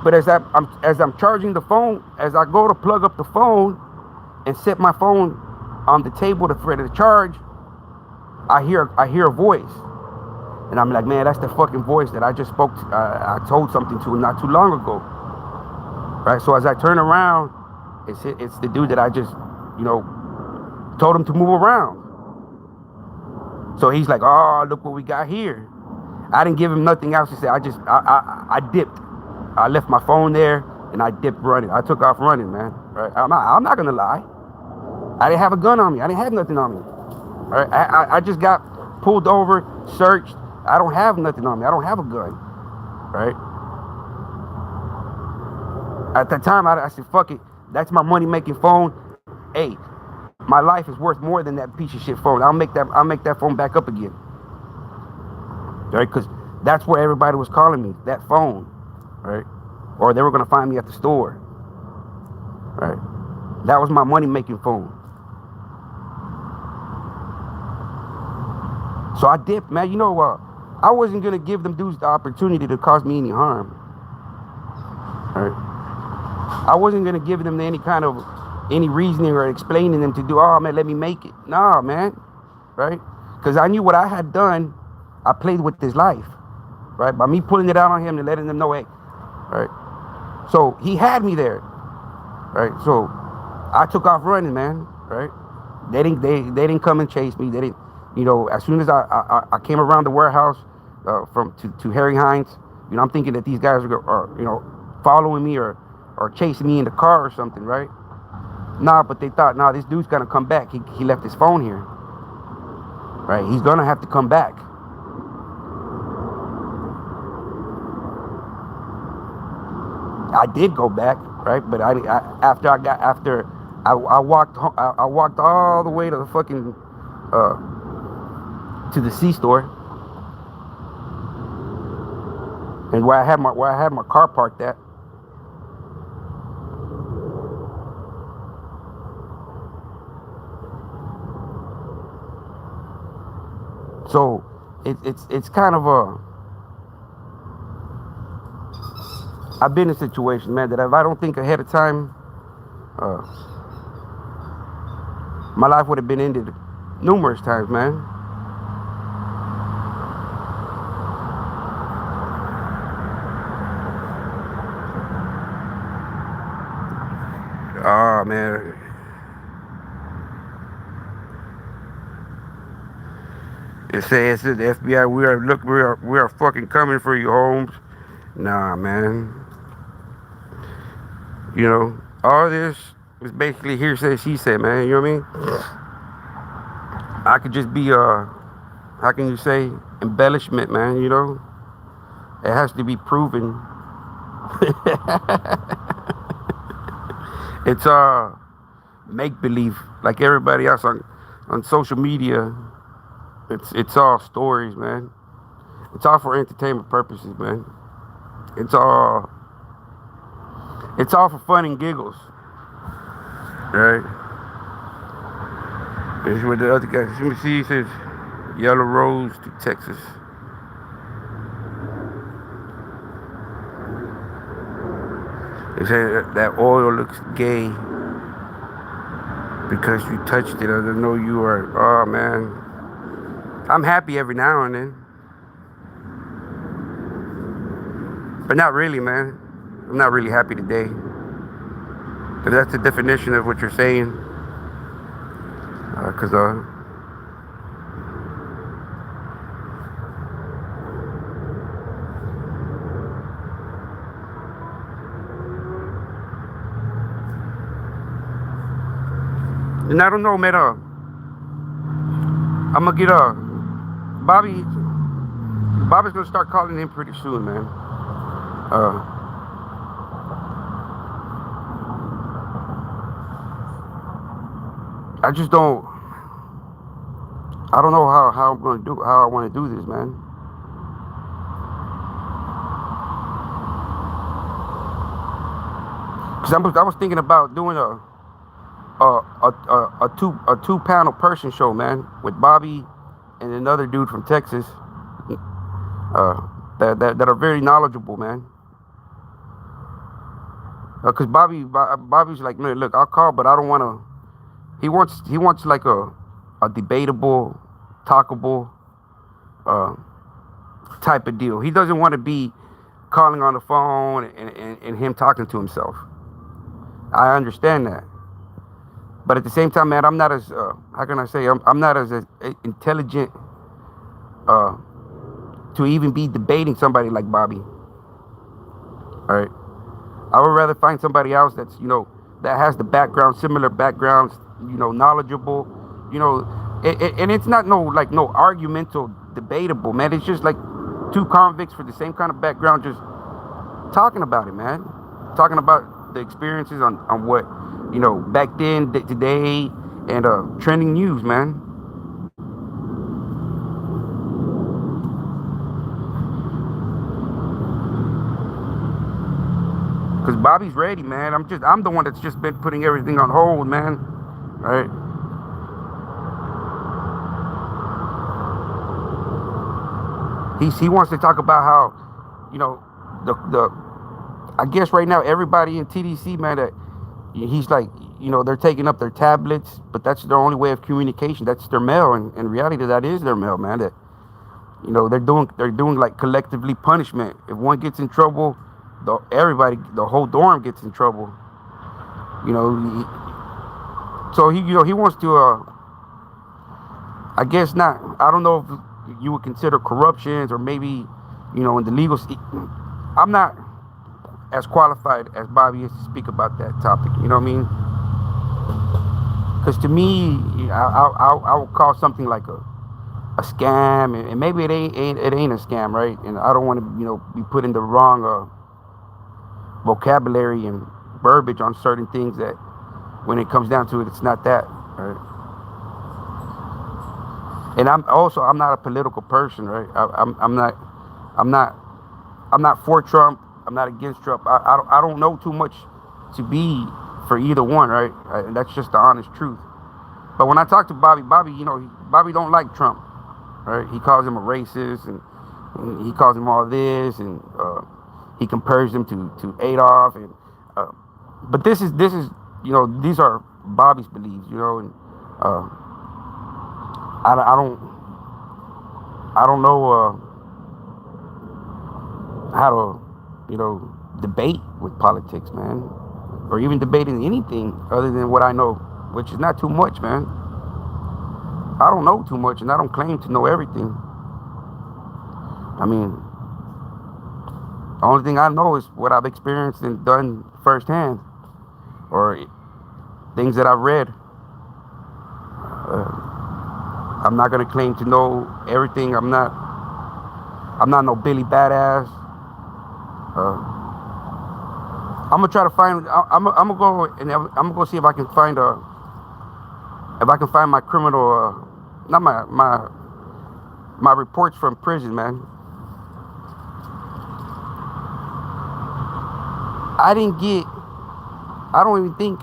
Speaker 1: But as I'm charging the phone, as I go to plug up the phone and set my phone on the table ready to charge, I hear a voice, and I'm like, man, that's the fucking voice that I just spoke to. I told something to not too long ago, right? So as I turn around, it's the dude that I just, you know, told him to move around. So he's like, oh, look what we got here. I didn't give him nothing else to say. I dipped. I left my phone there and I dipped running. I took off running, man. Right? I'm not gonna lie. I didn't have a gun on me. I didn't have nothing on me. Right? I just got pulled over, searched. I don't have nothing on me. I don't have a gun. Right? At that time, I said, fuck it. That's my money-making phone. Hey, my life is worth more than that piece of shit phone. I'll make that phone back up again. Right? Because that's where everybody was calling me, that phone. Right? Or they were gonna find me at the store. Right? That was my money-making phone. So I dipped, man. You know what? I wasn't gonna give them dudes the opportunity to cause me any harm. Right? I wasn't gonna give them any reasoning or explaining them to do. Oh man, let me make it. Nah, man. Right? Because I knew what I had done. I played with his life. Right? By me pulling it out on him and letting them know, hey. Right? So he had me there. Right? So I took off running, man. Right? They didn't come and chase me. They didn't, you know, as soon as I came around the warehouse to Harry Hines, you know, I'm thinking that these guys are you know, following me or chasing me in the car or something, right? Nah, but they thought, nah, this dude's gonna come back. He left his phone here. Right? He's gonna have to come back. I did go back, right? But after I walked all the way to the fucking to the C-store, and where I had my car parked at. So it's kind of I've been in situations, man, that if I don't think ahead of time, my life would have been ended numerous times, man. Oh man. It says to the FBI, we are fucking coming for you, Holmes. Nah, man. You know, all this is basically hearsay, she said, man. You know what I mean? I could just be how can you say, embellishment, man. You know, it has to be proven. It's make believe, like everybody else on social media. It's all stories, man. It's all for entertainment purposes, man. It's all for fun and giggles, right? This is what the other guy. Let me see. He says, "Yellow Rose to Texas." They say that oil looks gay because you touched it. I don't know you are. Oh man, I'm happy every now and then, but not really, man. I'm not really happy today. If that's the definition of what you're saying. Because and I don't know, man. I'm gonna get Bobby. Bobby's gonna start calling in pretty soon, man. I just don't. I don't know how I'm gonna do how I want to do this, man. Cause I was thinking about doing a two panel person show, man, with Bobby and another dude from Texas, that are very knowledgeable, man. Cause Bobby's like, man, look, I'll call, but I don't want to. He wants like a debatable, talkable type of deal. He doesn't want to be calling on the phone and him talking to himself. I understand that. But at the same time, man, I'm not as, how can I say, I'm not as intelligent to even be debating somebody like Bobby. All right. I would rather find somebody else that's, that has the background, similar backgrounds, knowledgeable, and it's not no argumental, debatable, man. It's just like two convicts for the same kind of background, just talking about it, man. Talking about the experiences on what, back then, today, and trending news, man. Cause Bobby's ready, man. I'm the one that's just been putting everything on hold, man. Right? He wants to talk about how, I guess right now everybody in TDC, man, that he's like, they're taking up their tablets, but that's their only way of communication. That's their mail, and in reality, that is their mail, man. That they're doing like collectively punishment. If one gets in trouble, the whole dorm gets in trouble. So he wants to. I guess not. I don't know if you would consider corruptions or maybe, in the legal. I'm not as qualified as Bobby is to speak about that topic. You know what I mean? Because to me, I would call something like a scam, and maybe it ain't a scam, right? And I don't want to be put in the wrong vocabulary and verbiage on certain things that when it comes down to it, it's not that, right? And I'm not a political person, right? I'm not for Trump. I'm not against Trump. I don't know too much to be for either one, right? And that's just the honest truth. But when I talk to Bobby, Bobby don't like Trump, right? He calls him a racist, and he calls him all this, and he compares him to Adolf, and but this is these are Bobby's beliefs, and I don't know how to debate with politics, man, or even debating anything other than what I know, which is not too much, man. I don't know too much, and I don't claim to know everything. I mean, the only thing I know is what I've experienced and done firsthand, or things that I've read. I'm not gonna claim to know everything. I'm not no Billy Badass. I'm gonna try to find. I'm gonna go and I'm gonna go see if I can find my criminal, not my reports from prison, man. I don't even think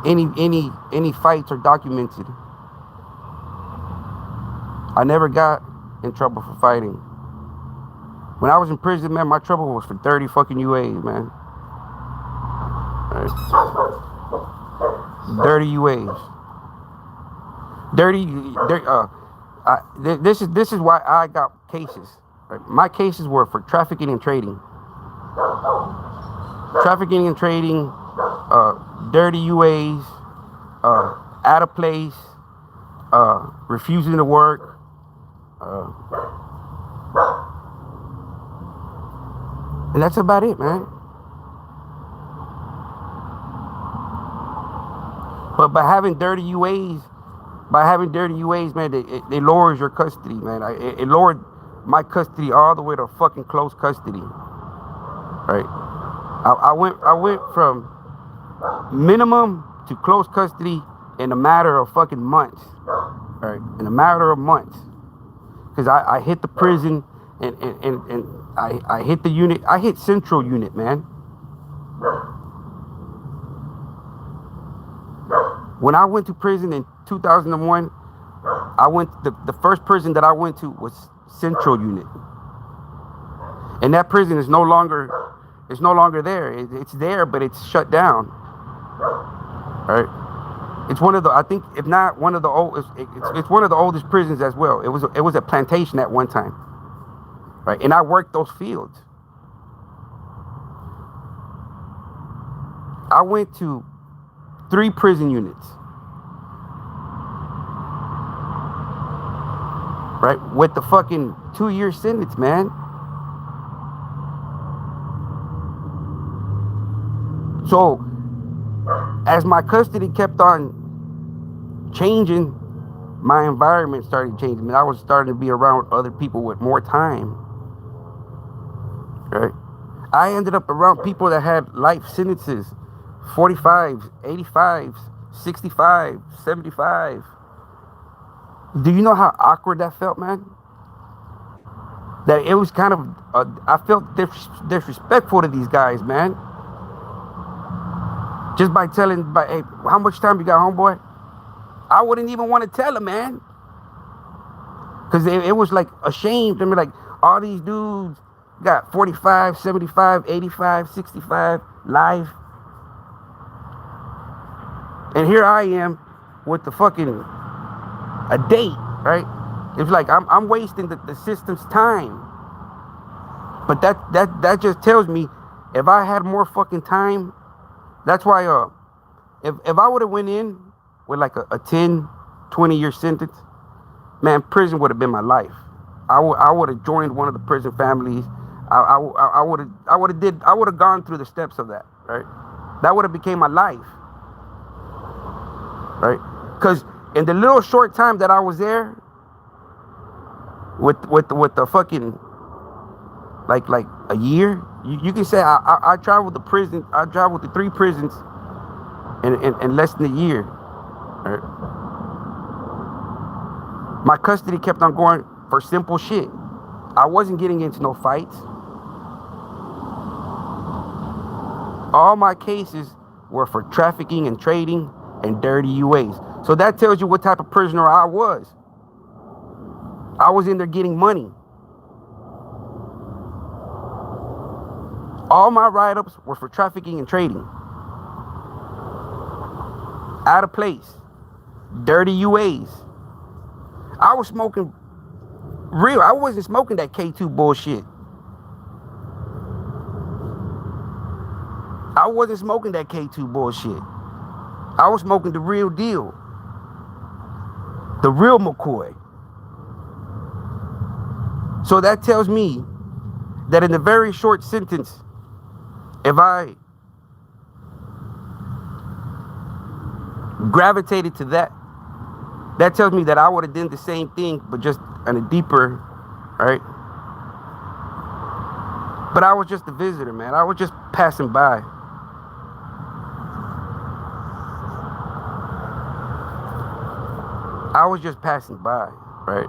Speaker 1: any fights are documented. I never got in trouble for fighting. When I was in prison, man, my trouble was for 30 fucking UAs, man. Right. Dirty UAs. This is why I got cases. Right? My cases were for trafficking and trading. Trafficking and trading, dirty UAs, out of place, refusing to work, and that's about it, man. But by having dirty UAs, man, it lowers your custody, man. It lowered my custody all the way to fucking close custody, right? I went from minimum to close custody in a matter of fucking months, right? In a matter of months, because I hit the prison and I hit the unit. I hit Central Unit, man. When I went to prison in 2001, the first prison that I went to was Central Unit, and that prison is no longer there. It's there, but it's shut down. Right? It's one of the, I think, if not one of the old, it's one of the oldest prisons as well. It was a plantation at one time, right? And I worked those fields. I went to 3 prison units, right, with the fucking 2-year sentence, man. So as my custody kept on changing, my environment started changing. I mean, I was starting to be around other people with more time, right? I ended up around people that had life sentences, 45s, 85s, 65, 75. Do you know how awkward that felt, man? That it was kind of, I felt disrespectful to these guys, man. Just by telling, hey, how much time you got, homeboy? I wouldn't even want to tell them, man. Because it was like ashamed. I mean, like, all these dudes got 45, 75, 85, 65 life. And here I am with the fucking, a date, right? It's like I'm wasting the system's time. But that just tells me, if I had more fucking time, that's why if I would have went in with like a 10, 20-year sentence, man, prison would have been my life. I would have joined one of the prison families. I would have gone through the steps of that, right? That would have became my life, right? Because in the little short time that I was there, with the fucking like a year, you can say I traveled the prison. I traveled to 3 prisons in less than a year. Right? My custody kept on going for simple shit. I wasn't getting into no fights. All my cases were for trafficking and trading and dirty UAs. So that tells you what type of prisoner I was. I was in there getting money. All my write-ups were for trafficking and trading. Out of place. Dirty UAs. I was smoking real. I wasn't smoking that K2 bullshit. I wasn't smoking that K2 bullshit. I was smoking the real deal. The real McCoy. So that tells me that in a very short sentence, if I gravitated to that, that tells me that I would have done the same thing, but just on a deeper, right? But I was just a visitor, man. I was just passing by. I was just passing by, right?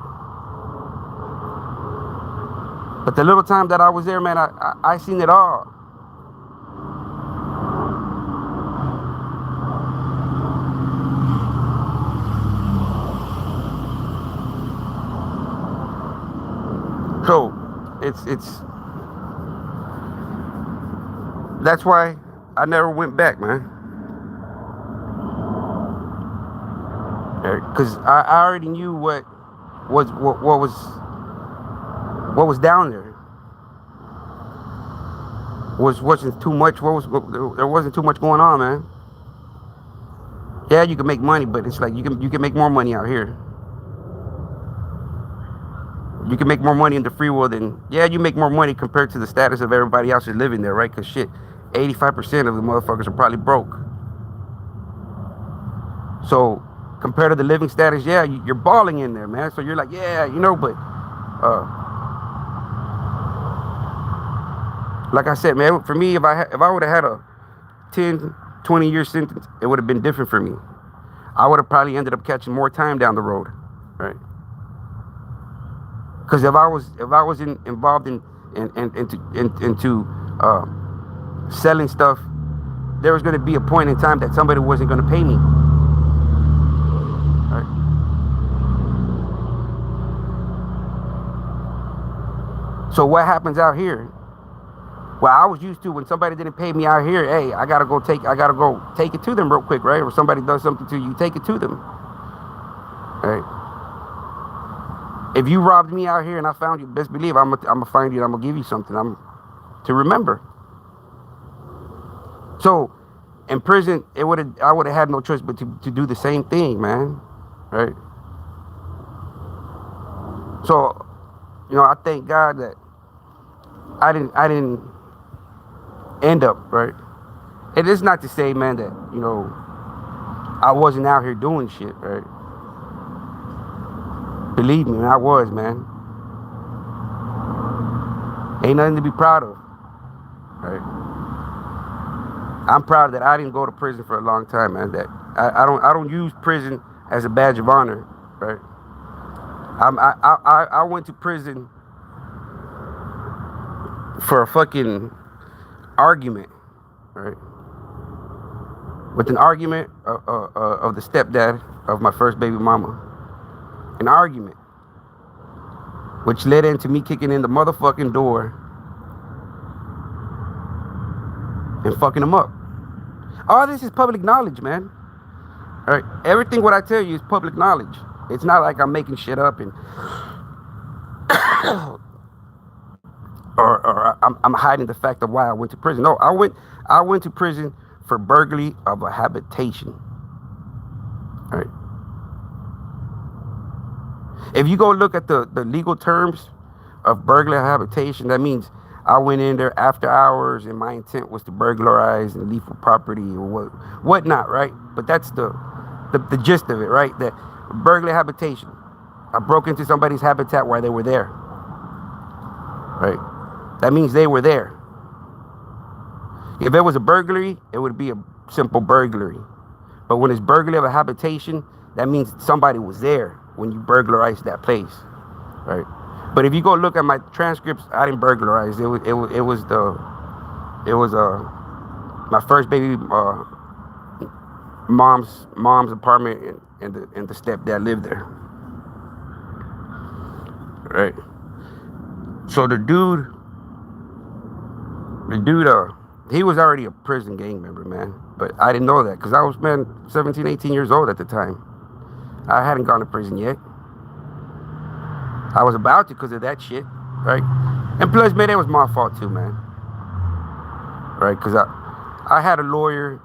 Speaker 1: But the little time that I was there, man, I seen it all. So it's that's why I never went back, man. Because I already knew what was down there. Wasn't too much. There wasn't too much going on, man. Yeah, you can make money, but it's like you can make more money out here. You can make more money in the free world than, yeah, you make more money compared to the status of everybody else who's living there, right? Because shit, 85% of the motherfuckers are probably broke. So compared to the living status, yeah, you're balling in there, man. So you're like, yeah, but like I said, man, for me, if I would have had a 10, 20-year sentence, it would have been different for me. I would have probably ended up catching more time down the road, right? Because if I was involved into selling stuff, there was going to be a point in time that somebody wasn't going to pay me. Right? So what happens out here? Well, I was used to when somebody didn't pay me out here. Hey, I gotta go take it to them real quick, right? Or somebody does something to you, take it to them, right? If you robbed me out here and I found you, best believe I'm gonna find you and I'm gonna give you something to remember. So in prison, I would have had no choice but to do the same thing, man, right? So, I thank God that I didn't end up, right? It is not to say, man, that I wasn't out here doing shit, right? Believe me, man, I was, man. Ain't nothing to be proud of, right? I'm proud that I didn't go to prison for a long time, man. That I don't use prison as a badge of honor, right? I went to prison for a fucking argument, right? With an argument of the stepdad of my first baby mama. An argument which led into me kicking in the motherfucking door and fucking him up. All this is public knowledge, man. All right, everything what I tell you is public knowledge. It's not like I'm making shit up and or I'm hiding the fact of why I went to prison. No, I went to prison for burglary of a habitation. All right. If you go look at the legal terms of burglary habitation, that means I went in there after hours and my intent was to burglarize and lethal property or whatnot, right? But that's the gist of it, right? That burglary habitation. I broke into somebody's habitat while they were there, right? That means they were there. If it was a burglary, it would be a simple burglary. But when it's burglary of a habitation, that means somebody was there when you burglarized that place, right? But if you go look at my transcripts, I didn't burglarize. It was my first baby mom's apartment, and the stepdad lived there, right? So the dude, he was already a prison gang member, man. But I didn't know that because I was, 17, 18 years old at the time. I hadn't gone to prison yet. I was about to because of that shit, right? And plus, man, it was my fault too, man. Right? Because I had a lawyer,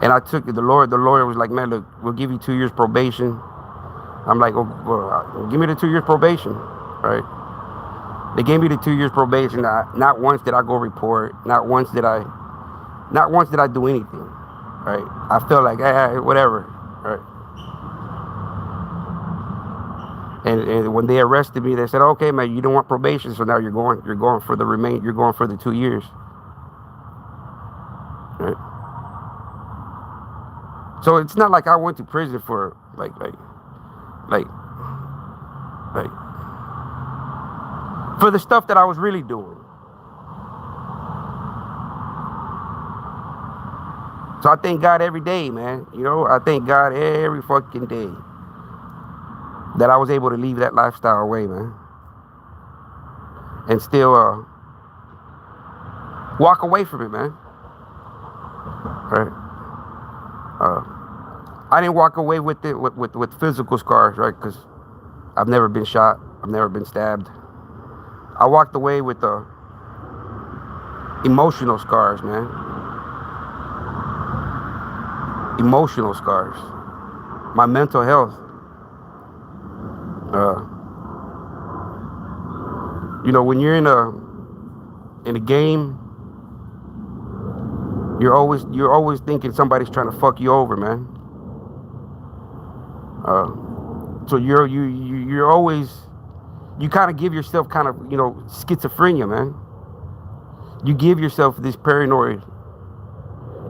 Speaker 1: and I took it. The lawyer was like, man, look, we'll give you 2 years probation. I'm like, oh, well, give me the 2 years probation, right? They gave me the 2 years probation. Not once did I go report. Not once did I do anything, right? I felt like, hey, whatever, right? And when they arrested me, they said, okay, man, you don't want probation, so now you're going for the 2 years, right? So it's not like I went to prison for like for the stuff that I was really doing. So I thank God every day, man. I thank God every fucking day that I was able to leave that lifestyle away, man. And still walk away from it, man. Right? I didn't walk away with it with physical scars, right? Because I've never been shot. I've never been stabbed. I walked away with the emotional scars, man. emotional scars, my mental health. You know, when you're in a game, you're always thinking somebody's trying to fuck you over, man. So you're always, you kind of give yourself kind of, you know, schizophrenia, man. You give yourself this paranoid,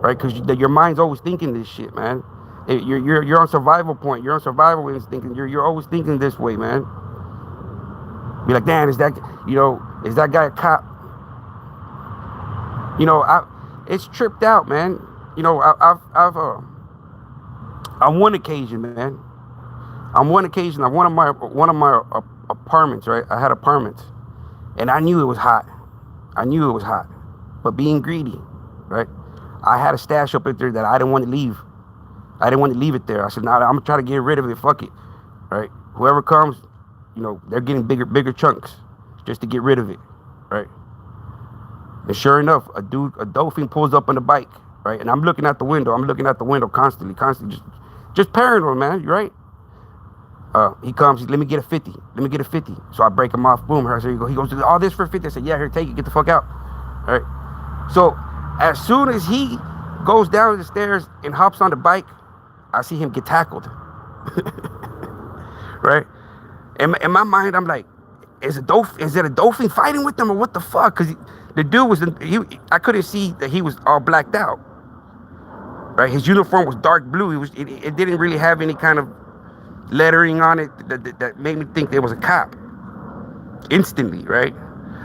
Speaker 1: right? Because your mind's always thinking this shit, man. You're on survival point. You're on survival instinct, and you're always thinking this way, man. Be like, damn, is that guy a cop? You know, it's tripped out, man. You know, I've on one occasion, man. On one occasion, on one of my apartments, right? I had apartments, and I knew it was hot. But being greedy, right? I had a stash up in there that I didn't want to leave. I didn't want to leave it there. I said, nah, I'm gonna try to get rid of it. Fuck it, right? Whoever comes, you know, they're getting bigger chunks just to get rid of it, right? And sure enough, a dolphin pulls up on the bike, right? And I'm looking out the window. Constantly, just paranoid, man. You right? He comes. Let me get a 50. So I break him off. Boom. Here you go. He goes, all this for 50. I said, yeah, here, take it. Get the fuck out. All right. So as soon as he goes down the stairs and hops on the bike, I see him get tackled. Right? In my mind, I'm like, is it a dolphin fighting with them or what the fuck? Because the dude was, I couldn't see that he was all blacked out. Right? His uniform was dark blue. It didn't really have any kind of lettering on it that made me think there was a cop. Instantly, right?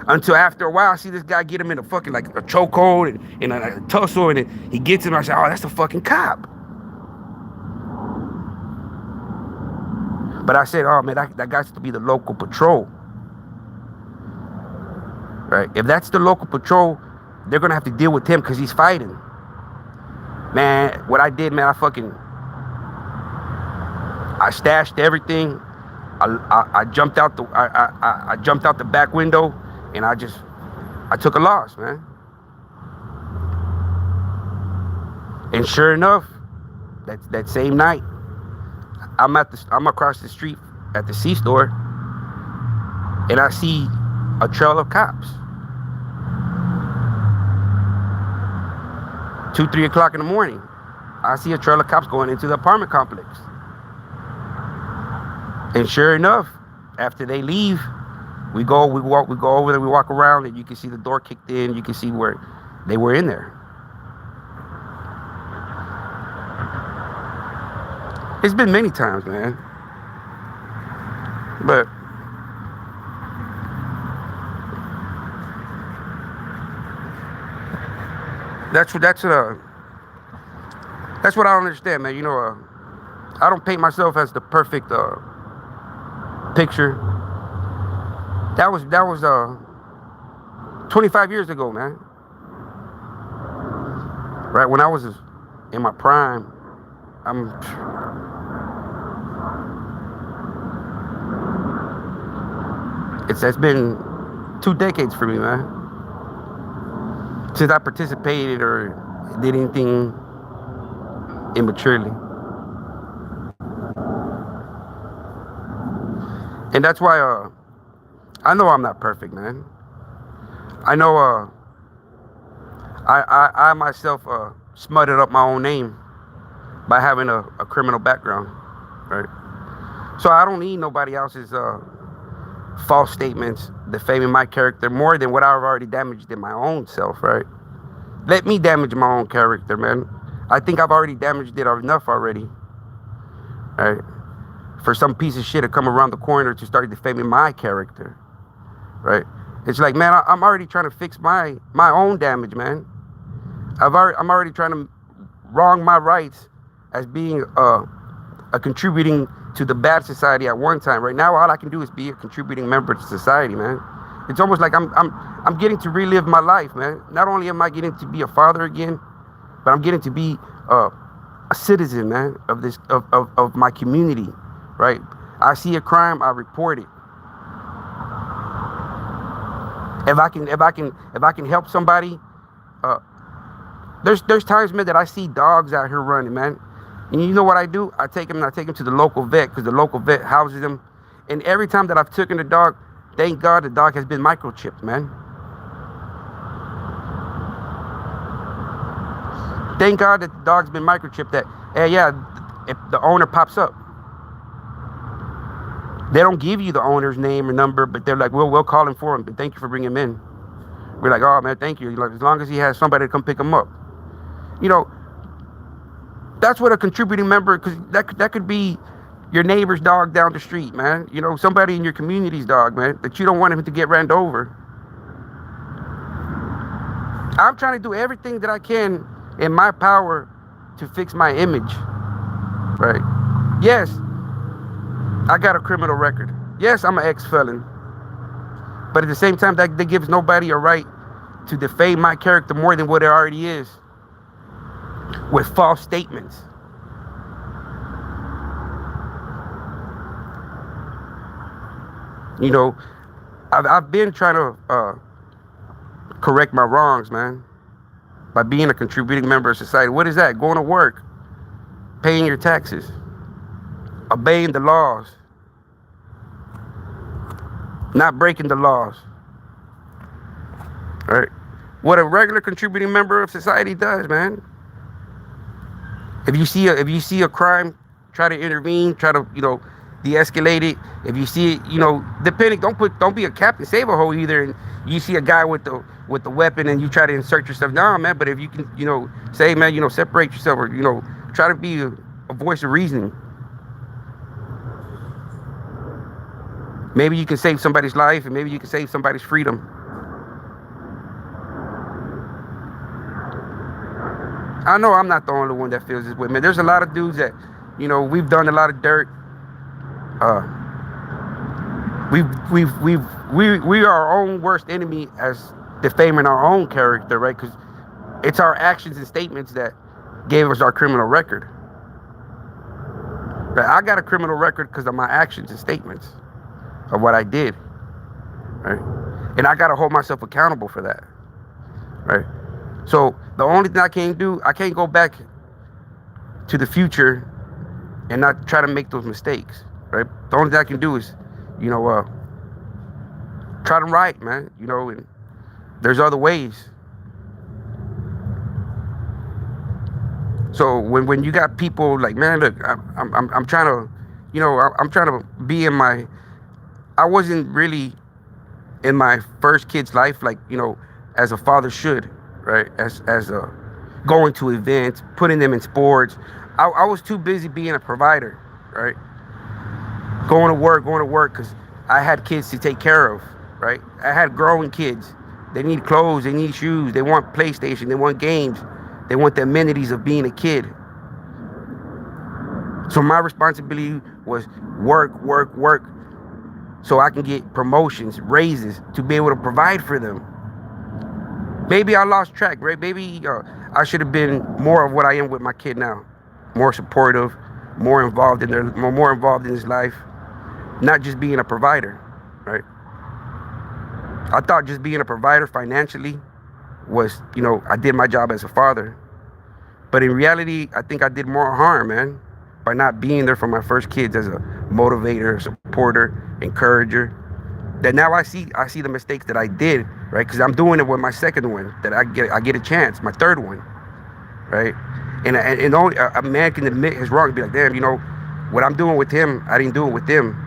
Speaker 1: Until after a while, I see this guy get him in a fucking like a chokehold and a tussle, and he gets him. I say, oh, that's a fucking cop. But I said, oh man, that got to be the local patrol. Right? If that's the local patrol, they're gonna have to deal with him because he's fighting. Man, what I did, man, I stashed everything. I jumped out the back window, and I took a loss, man. And sure enough, that same night, I'm across the street at the C-store, and I see a trail of cops. 2-3 o'clock in the morning, I see a trail of cops going into the apartment complex. And sure enough, after they leave, we go over there, we walk around, and you can see the door kicked in. You can see where they were in there. It's been many times, man. But that's what I don't understand, man. You know, I don't paint myself as the perfect picture. That was 25 years ago, man. Right when I was in my prime, it's been 2 decades for me, man, since I participated or did anything immaturely. And that's why I know I'm not perfect, man. I know I myself smutted up my own name by having a criminal background, right? So I don't need nobody else's false statements defaming my character more than what I've already damaged in my own self, right? Let me damage my own character, man. I think I've already damaged it enough already, right? For some piece of shit to come around the corner to start defaming my character, right? It's like, man, I'm already trying to fix my own damage, man. I'm already trying to wrong my rights as being a contributing to the bad society at one time. Right now, all I can do is be a contributing member to society, man. It's almost like I'm getting to relive my life, man. Not only am I getting to be a father again, but I'm getting to be a citizen, man, of my community, right? I see a crime, I report it. If I can help somebody, there's times, man, that I see dogs out here running, man. And you know what I do? I take him to the local vet because the local vet houses him. And every time that I've taken the dog, thank God the dog has been microchipped, man. Thank God that the dog's been microchipped. That, yeah, if the owner pops up, they don't give you the owner's name or number, but they're like, we'll call him for him. But thank you for bringing him in. We're like, oh man, thank you. Like, as long as he has somebody to come pick him up, you know, that's what a contributing member, because that could be your neighbor's dog down the street, man. You know, somebody in your community's dog, man, that you don't want him to get ran over. I'm trying to do everything that I can in my power to fix my image, right? Yes, I got a criminal record. Yes, I'm an ex-felon. But at the same time, that gives nobody a right to defame my character more than what it already is with false statements. You know, I've been trying to correct my wrongs, man, by being a contributing member of society. What is that? Going to work, paying your taxes, obeying the laws, not breaking the laws. All right? What a regular contributing member of society does, man. If you see a crime, try to intervene, try to, de-escalate it. If you see it, depending, don't be a Captain Save-A-Ho either. And you see a guy with the weapon and you try to insert yourself. Nah, man. But if you can, say, man, separate yourself, or try to be a voice of reasoning. Maybe you can save somebody's life, and maybe you can save somebody's freedom. I know I'm not the only one that feels this way, man. There's a lot of dudes that, we've done a lot of dirt. We are our own worst enemy as defaming our own character, right? Because it's our actions and statements that gave us our criminal record. Right? I got a criminal record because of my actions and statements of what I did, right? And I got to hold myself accountable for that, right? So the only thing I can't do, I can't go back to the future and not try to make those mistakes, right? The only thing I can do is, try to write, man, and there's other ways. So when you got people like, man, look, I'm trying to, I'm trying to be I wasn't really in my first kid's life, like, as a father should, right? As a going to events, putting them in sports. I was too busy being a provider, right? Going to work, because I had kids to take care of, right? I had growing kids. They need clothes, they need shoes, they want PlayStation, they want games, they want the amenities of being a kid. So my responsibility was work, so I can get promotions, raises, to be able to provide for them. Maybe I lost track, right? Maybe I should have been more of what I am with my kid now. More supportive, more involved in his life, not just being a provider, right? I thought just being a provider financially was, I did my job as a father. But in reality, I think I did more harm, man, by not being there for my first kids as a motivator, supporter, encourager. That now I see the mistakes that I did, right? Because I'm doing it with my second one, that I get a chance, my third one, right? And only a man can admit his wrong and be like, damn, what I'm doing with him, I didn't do it with them.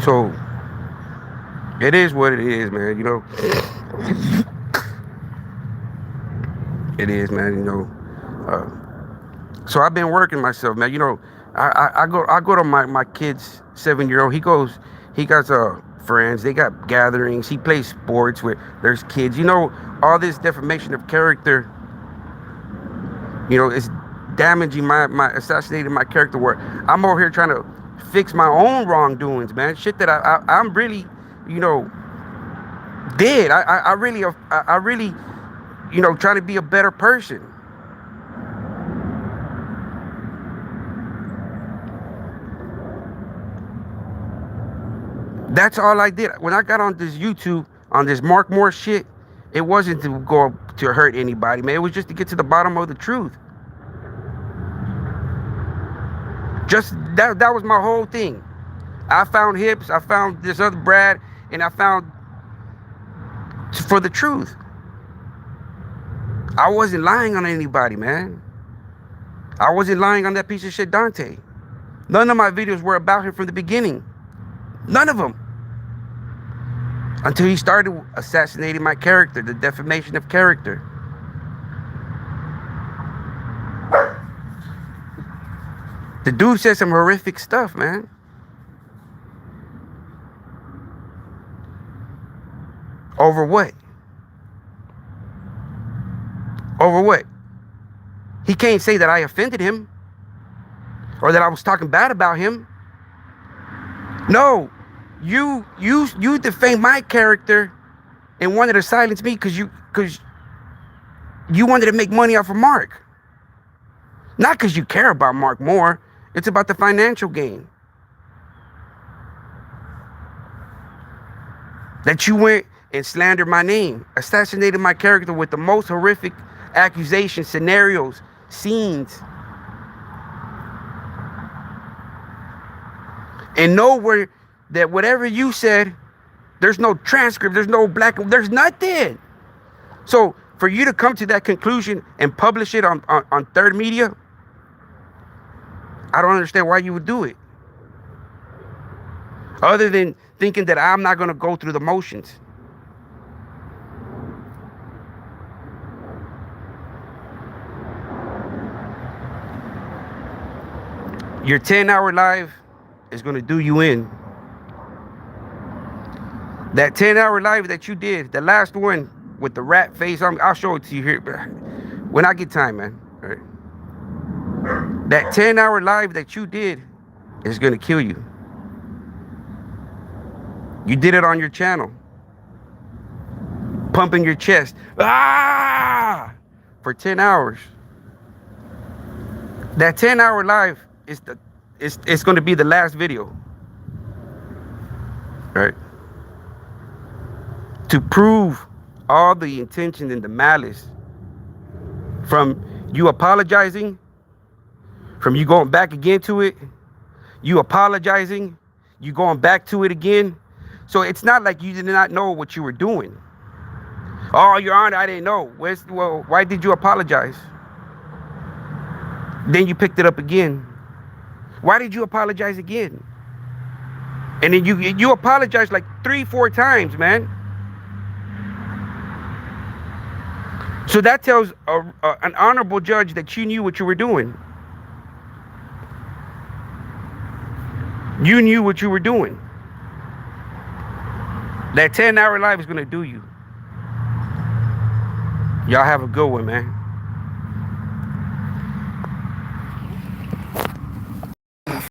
Speaker 1: So it is what it is, man. It is, man. So I've been working myself, man. I go to my kid's 7-year-old. He got friends. They got gatherings. He plays sports where there's kids. All this defamation of character, it's damaging assassinating my character. Where I'm over here trying to fix my own wrongdoings, man. Shit that I'm really, did. I really, trying to be a better person. That's all I did. When I got on this YouTube, on this Mark Moore shit, it wasn't to go to hurt anybody, man. It was just to get to the bottom of the truth. Just that was my whole thing. I found Hips, I found this other Brad, and I found for the truth. I wasn't lying on anybody, man. I wasn't lying on that piece of shit Dante. None of my videos were about him from the beginning. None of them. Until he started assassinating my character, the defamation of character. The dude said some horrific stuff, man. Over what? Over what? He can't say that I offended him or that I was talking bad about him. No, you defamed my character and wanted to silence me because you wanted to make money off of Mark. Not because you care about Mark Moore. It's about the financial gain. That you went and slandered my name, assassinated my character with the most horrific accusations, scenarios, scenes. And nowhere that whatever you said, there's no transcript, there's no there's nothing. So for you to come to that conclusion and publish it on Third Media, I don't understand why you would do it. Other than thinking that I'm not going to go through the motions. Your 10-hour live is going to do you in. That 10-hour live that you did, the last one with the rat face, I'll show it to you here when I get time, man. All right. That 10-hour live that you did is going to kill you. You did it on your channel. Pumping your chest. Ah! For 10 hours. That 10-hour live is it's going to be the last video. Right? To prove all the intention and the malice from you apologizing, from you going back again to it, you apologizing, you going back to it again. So it's not like you did not know what you were doing. Oh, Your Honor, I didn't know. Well, why did you apologize? Then you picked it up again. Why did you apologize again? And then you apologized like 3-4 times, man. So that tells an honorable judge that you knew what you were doing. You knew what you were doing. That 10-hour live is going to do you. Y'all have a good one, man.